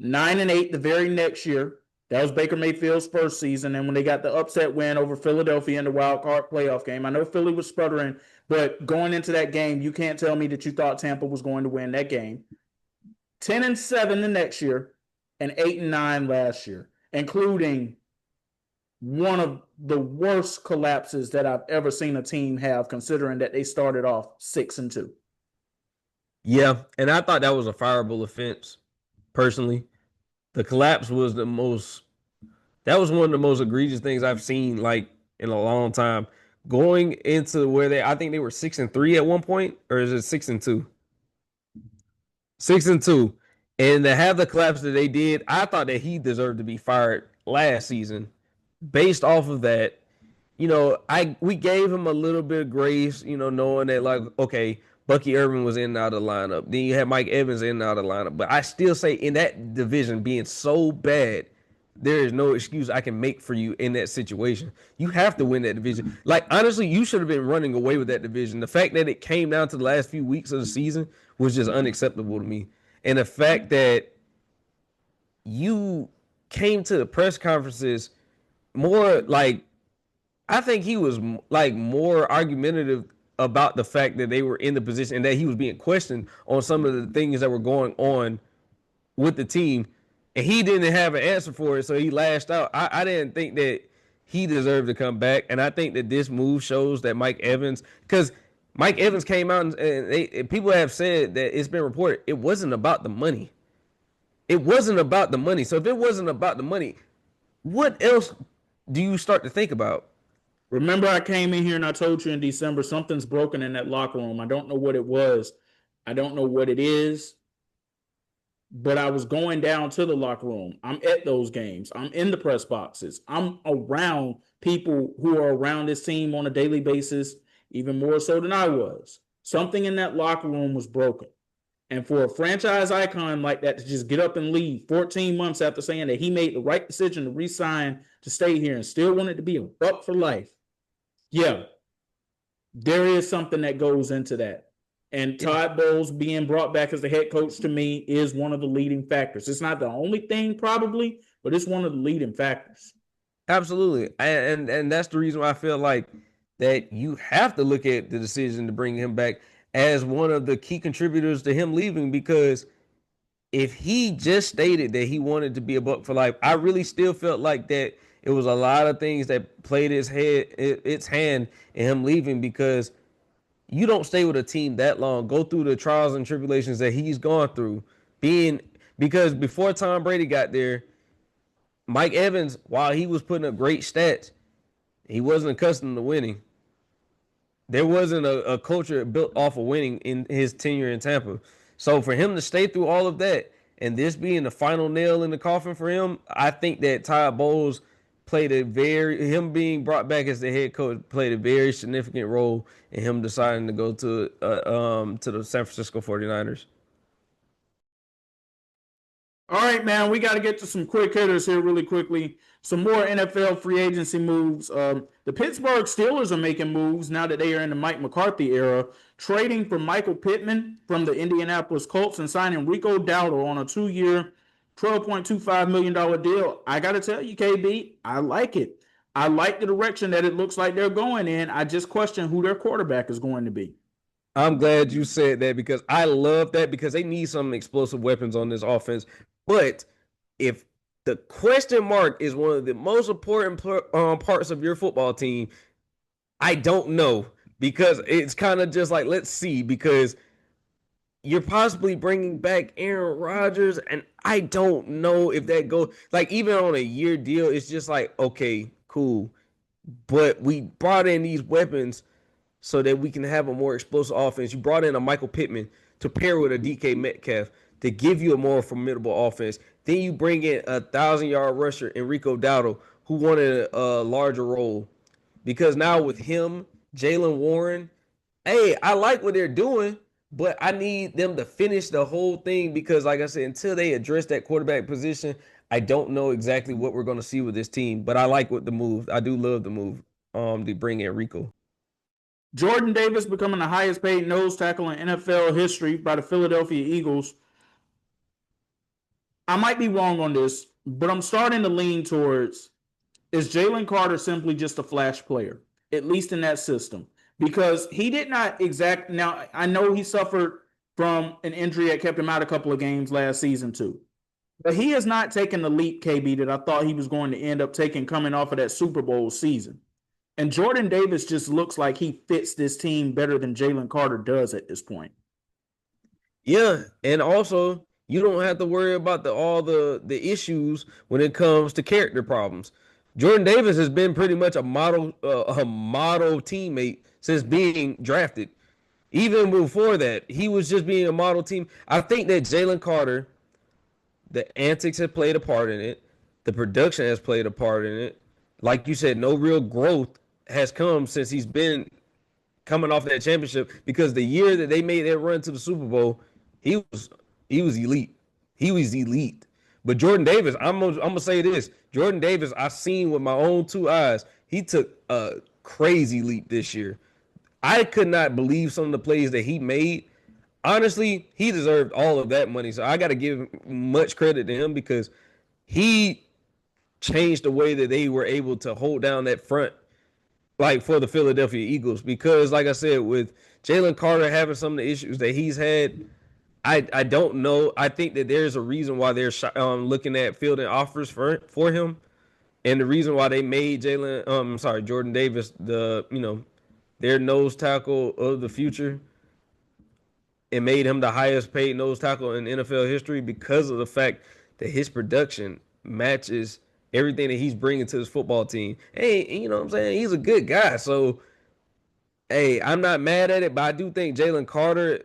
9-8 the very next year. That was Baker Mayfield's first season. And when they got the upset win over Philadelphia in the wild card playoff game, I know Philly was sputtering, but going into that game, you can't tell me that you thought Tampa was going to win that game. 10-7 the next year and 8-9 last year, including one of the worst collapses that I've ever seen a team have, considering that they started off 6-2. Yeah, and I thought that was a fireable offense, personally. The collapse was that was one of the most egregious things I've seen like in a long time. Going into where I think they were 6-3 at one point, or is it 6-2? 6-2. And to have the collapse that they did, I thought that he deserved to be fired last season. Based off of that, we gave him a little bit of grace, knowing that, like, okay, Bucky Irvin was in and out of the lineup. Then you had Mike Evans in and out of the lineup. But I still say, in that division being so bad, there is no excuse I can make for you in that situation. You have to win that division. Like, honestly, you should have been running away with that division. The fact that it came down to the last few weeks of the season was just unacceptable to me. And the fact that you came to the press conferences more like, I think he was like more argumentative about the fact that they were in the position and that he was being questioned on some of the things that were going on with the team, and he didn't have an answer for it, so he lashed out. I didn't think that he deserved to come back, and I think that this move shows that Mike Evans, because Mike Evans came out and people have said that it's been reported it wasn't about the money. It wasn't about the money. So if it wasn't about the money, what else do you start to think about? Remember, I came in here and I told you in December, something's broken in that locker room. I don't know what it was. I don't know what it is. But I was going down to the locker room. I'm at those games. I'm in the press boxes. I'm around people who are around this team on a daily basis, even more so than I was. Something in that locker room was broken. And for a franchise icon like that to just get up and leave 14 months after saying that he made the right decision to re-sign to stay here and still wanted to be a Buck for life, yeah, there is something that goes into that. And Todd Bowles being brought back as the head coach, to me, is one of the leading factors. It's not the only thing probably, but it's one of the leading factors. Absolutely. And that's the reason why I feel like that you have to look at the decision to bring him back as one of the key contributors to him leaving, because if he just stated that he wanted to be a Buck for life, I really still felt like that it was a lot of things that played its hand in him leaving, because you don't stay with a team that long, go through the trials and tribulations that he's gone through, because before Tom Brady got there, Mike Evans, while he was putting up great stats, he wasn't accustomed to winning. There wasn't a culture built off of winning in his tenure in Tampa. So for him to stay through all of that and this being the final nail in the coffin for him, I think that Todd Bowles him being brought back as the head coach played a very significant role in him deciding to go to the San Francisco 49ers. All right, man, we got to get to some quick hitters here really quickly. Some more NFL free agency moves. The Pittsburgh Steelers are making moves now that they are in the Mike McCarthy era, trading for Michael Pittman from the Indianapolis Colts and signing Rico Dowdle on a 2-year, $12.25 million deal. I got to tell you, KB, I like it. I like the direction that it looks like they're going in. I just question who their quarterback is going to be. I'm glad you said that, because I love that, because they need some explosive weapons on this offense. But if the question mark is one of the most important parts of your football team, I don't know, because it's kind of just like, let's see, because you're possibly bringing back Aaron Rodgers, and I don't know if that goes, like, even on a year deal, it's just like, okay, cool. but we brought in these weapons so that we can have a more explosive offense. You brought in a Michael Pittman to pair with a DK Metcalf to give you a more formidable offense. Then you bring in a 1,000-yard rusher, Enrico Dowdle, who wanted a larger role. Because now with him, Jalen Warren, hey, I like what they're doing, but I need them to finish the whole thing because, like I said, until they address that quarterback position, I don't know exactly what we're going to see with this team. But I like what the move. I do love the move to bring Enrico. Jordan Davis becoming the highest paid nose tackle in NFL history by the Philadelphia Eagles. I might be wrong on this, but I'm starting to lean towards, is Jalen Carter simply just a flash player, at least in that system? Because he did not now I know he suffered from an injury that kept him out a couple of games last season too. But he has not taken the leap, KB, that I thought he was going to end up taking coming off of that Super Bowl season. And Jordan Davis just looks like he fits this team better than Jalen Carter does at this point. Yeah, and also you don't have to worry about all the issues when it comes to character problems. Jordan Davis has been pretty much a model teammate since being drafted. Even before that, he was just being a model team. I think that Jalen Carter, the antics have played a part in it. The production has played a part in it. Like you said, no real growth has come since he's been coming off that championship, because the year that they made that run to the Super Bowl, he was elite. He was elite. But Jordan Davis, I'm gonna say this: Jordan Davis, I've seen with my own two eyes. He took a crazy leap this year. I could not believe some of the plays that he made. Honestly, he deserved all of that money. So I got to give much credit to him because he changed the way that they were able to hold down that front, like for the Philadelphia Eagles. Because, like I said, with Jalen Carter having some of the issues that he's had, I don't know. I think that there's a reason why they're looking at fielding offers for him, and the reason why they made Jordan Davis their nose tackle of the future and made him the highest paid nose tackle in NFL history, because of the fact that his production matches everything that he's bringing to this football team. Hey, you know what I'm saying? He's a good guy. So, hey, I'm not mad at it, but I do think Jalen Carter,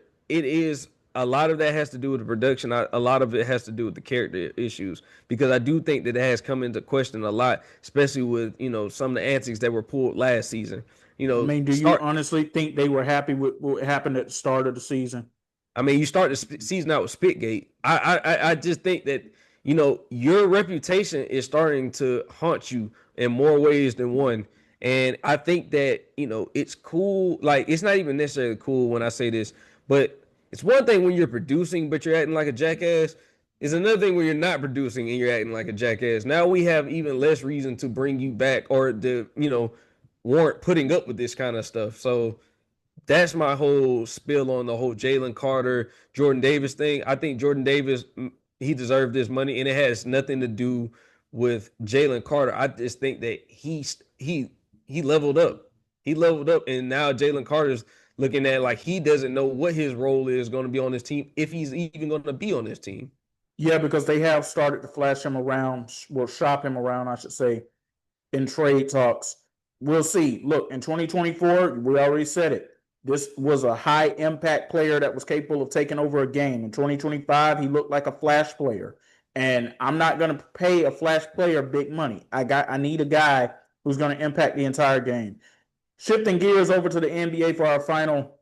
a lot of that has to do with the production. A lot of it has to do with the character issues, because I do think that it has come into question a lot, especially with, some of the antics that were pulled last season. I mean, do you honestly think they were happy with what happened at the start of the season? I mean, you start the season out with Spitgate. I just think that, your reputation is starting to haunt you in more ways than one. And I think that, it's cool. Like, it's not even necessarily cool when I say this, but it's one thing when you're producing, but you're acting like a jackass. It's another thing when you're not producing and you're acting like a jackass. Now we have even less reason to bring you back or to, warrant putting up with this kind of stuff. So that's my whole spill on the whole Jalen Carter, Jordan Davis thing. I think Jordan Davis, he deserved this money, and it has nothing to do with Jalen Carter. I just think that he leveled up. He leveled up, and now Jalen Carter's looking at like he doesn't know what his role is going to be on this team, if he's even going to be on this team. Yeah, because they have started to flash him around, shop him around, I should say, in trade talks. We'll see. Look, in 2024, we already said it. This was a high impact player that was capable of taking over a game. In 2025, he looked like a flash player. And I'm not going to pay a flash player big money. I need a guy who's going to impact the entire game. Shifting gears over to the NBA for our final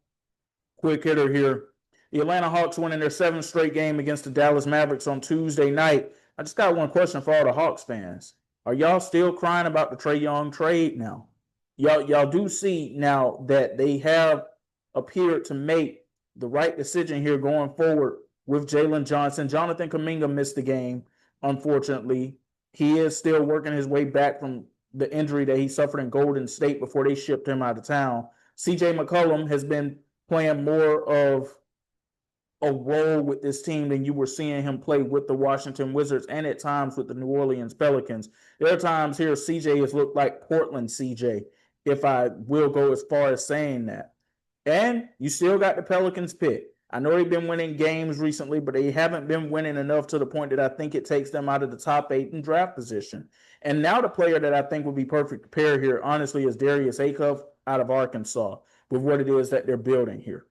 quick hitter here. The Atlanta Hawks winning their 7th straight game against the Dallas Mavericks on Tuesday night. I just got one question for all the Hawks fans. Are y'all still crying about the Trae Young trade now? Y'all do see now that they have appeared to make the right decision here going forward with Jalen Johnson. Jonathan Kuminga missed the game, unfortunately. He is still working his way back from the injury that he suffered in Golden State before they shipped him out of town. CJ McCollum has been playing more of a role with this team than you were seeing him play with the Washington Wizards and at times with the New Orleans Pelicans. There are times here CJ has looked like Portland CJ, if I will go as far as saying that. And you still got the Pelicans pick. I know they've been winning games recently, but they haven't been winning enough to the point that I think it takes them out of the top 8 in draft position. And now the player that I think would be perfect pair here, honestly, is Darius Acuff out of Arkansas with what it is that they're building here.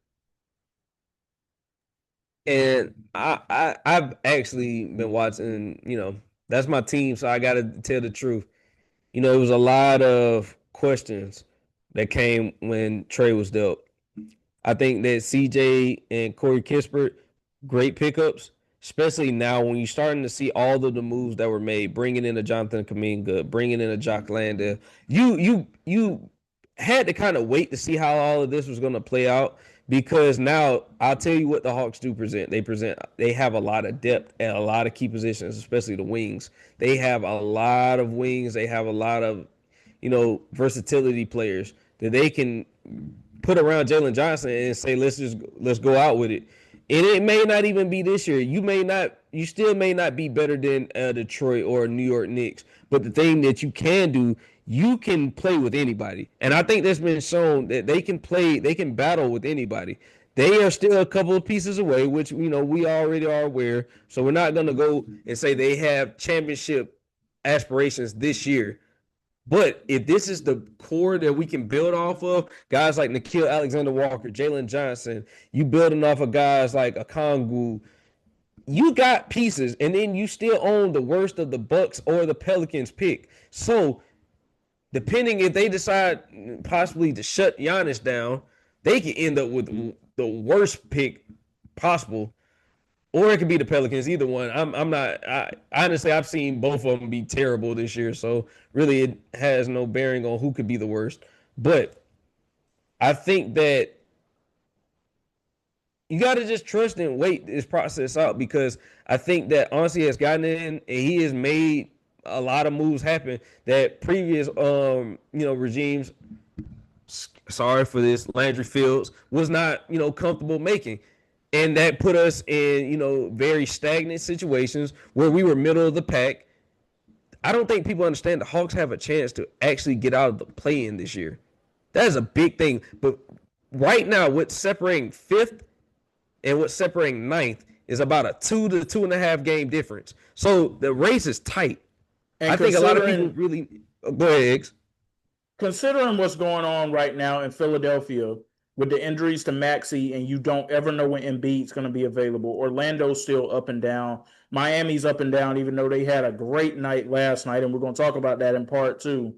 And I've actually been watching, that's my team, so I got to tell the truth. It was a lot of questions that came when Trey was dealt. I think that CJ and Kory Kispert, great pickups, especially now when you're starting to see all of the moves that were made, bringing in a Jonathan Kuminga, bringing in a Jock Landale. You had to kind of wait to see how all of this was going to play out, because now I'll tell you what the Hawks do present. They have a lot of depth at a lot of key positions, especially the wings. They have a lot of wings. They have a lot of, versatility players that they can put around Jalen Johnson and say, let's go out with it. And it may not even be this year. You still may not be better than Detroit or New York Knicks. But the thing that you can do, you can play with anybody. And I think that's been shown that they can battle with anybody. They are still a couple of pieces away, which, we already are aware. So we're not going to go and say they have championship aspirations this year. But if this is the core that we can build off of, guys like Nickeil Alexander-Walker, Jalen Johnson, you building off of guys like Okongwu, you got pieces, and then you still own the worst of the Bucks or the Pelicans pick. So depending if they decide possibly to shut Giannis down, they can end up with the worst pick possible. Or it could be the Pelicans, either one. Honestly, I've seen both of them be terrible this year. So really it has no bearing on who could be the worst. But I think that you got to just trust and wait this process out, because I think that honestly has gotten in and he has made a lot of moves happen that previous, regimes, sorry for this, Landry Fields, was not, comfortable making. And that put us in, very stagnant situations where we were middle of the pack. I don't think people understand the Hawks have a chance to actually get out of the play-in this year. That is a big thing. But right now, what's separating 5th and what's separating 9th is about a 2 to 2.5 game difference. So the race is tight. And I think a lot of people really go ahead, Eggs. Considering what's going on right now in Philadelphia with the injuries to Maxey, and you don't ever know when Embiid's going to be available. Orlando's still up and down. Miami's up and down, even though they had a great night last night, and we're going to talk about that in part 2.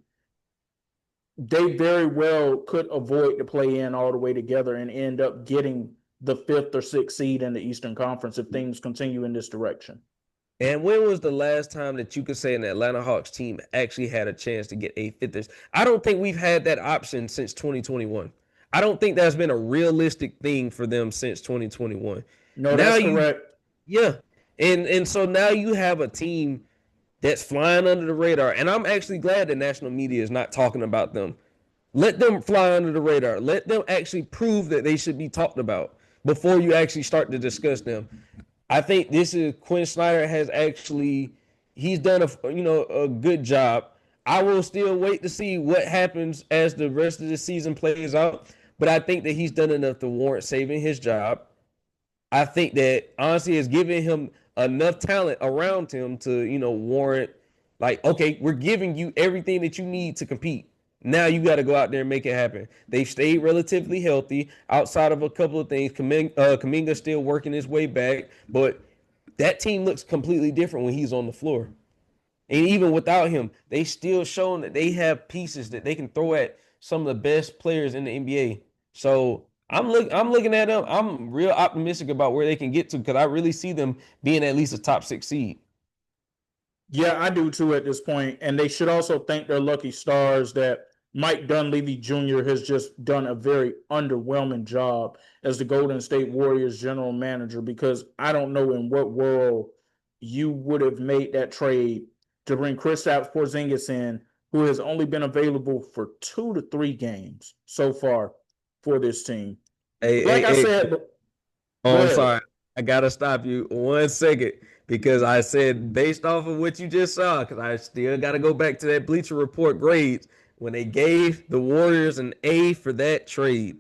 They very well could avoid the play-in all the way together and end up getting the 5th or 6th seed in the Eastern Conference if things continue in this direction. And when was the last time that you could say an Atlanta Hawks team actually had a chance to get a 5th? I don't think we've had that option since 2021. I don't think that's been a realistic thing for them since 2021. No, that's correct. Yeah. And so now you have a team that's flying under the radar. And I'm actually glad the national media is not talking about them. Let them fly under the radar. Let them actually prove that they should be talked about before you actually start to discuss them. I think Quinn Snyder he's done a good job. I will still wait to see what happens as the rest of the season plays out. But I think that he's done enough to warrant saving his job. I think that honestly has given him enough talent around him to, warrant, like, okay, we're giving you everything that you need to compete. Now you got to go out there and make it happen. They've stayed relatively healthy outside of a couple of things. Kuminga's still working his way back, but that team looks completely different when he's on the floor. And even without him, they still showing that they have pieces that they can throw at some of the best players in the NBA. So I'm looking at them. I'm real optimistic about where they can get to, because I really see them being at least a top 6 seed. Yeah, I do too at this point. And they should also thank their lucky stars that Mike Dunleavy Jr. has just done a very underwhelming job as the Golden State Warriors general manager, because I don't know in what world you would have made that trade to bring Kristaps Porzingis in, who has only been available for 2 to 3 games so far for this team. I said, I'm sorry. I got to stop you 1 second, because I said based off of what you just saw, because I still got to go back to that Bleacher Report grades when they gave the Warriors an A for that trade.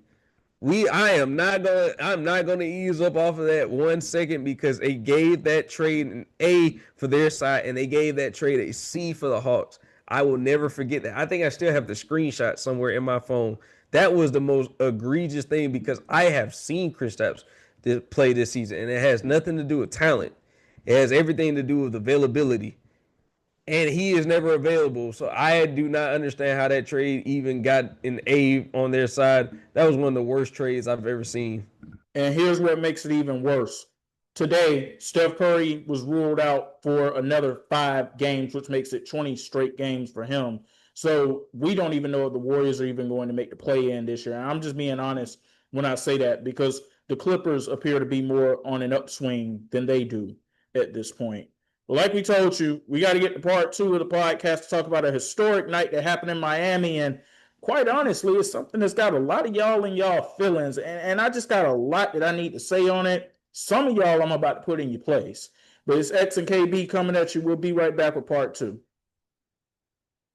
I'm not gonna ease up off of that 1 second because they gave that trade an A for their side and they gave that trade a C for the Hawks. I will never forget that. I think I still have the screenshot somewhere in my phone. That was the most egregious thing because I have seen Kristaps play this season, and it has nothing to do with talent. It has everything to do with availability. And he is never available. So I do not understand how that trade even got an A on their side. That was one of the worst trades I've ever seen. And here's what makes it even worse. Today, Steph Curry was ruled out for another 5 games, which makes it 20 straight games for him. So we don't even know if the Warriors are even going to make the play-in this year. And I'm just being honest when I say that because the Clippers appear to be more on an upswing than they do at this point. Well, like we told you, we got to get to part 2 of the podcast to talk about a historic night that happened in Miami. And quite honestly, it's something that's got a lot of y'all in y'all feelings. And I just got a lot that I need to say on it. Some of y'all I'm about to put in your place. But it's X and KB coming at you. We'll be right back with part 2.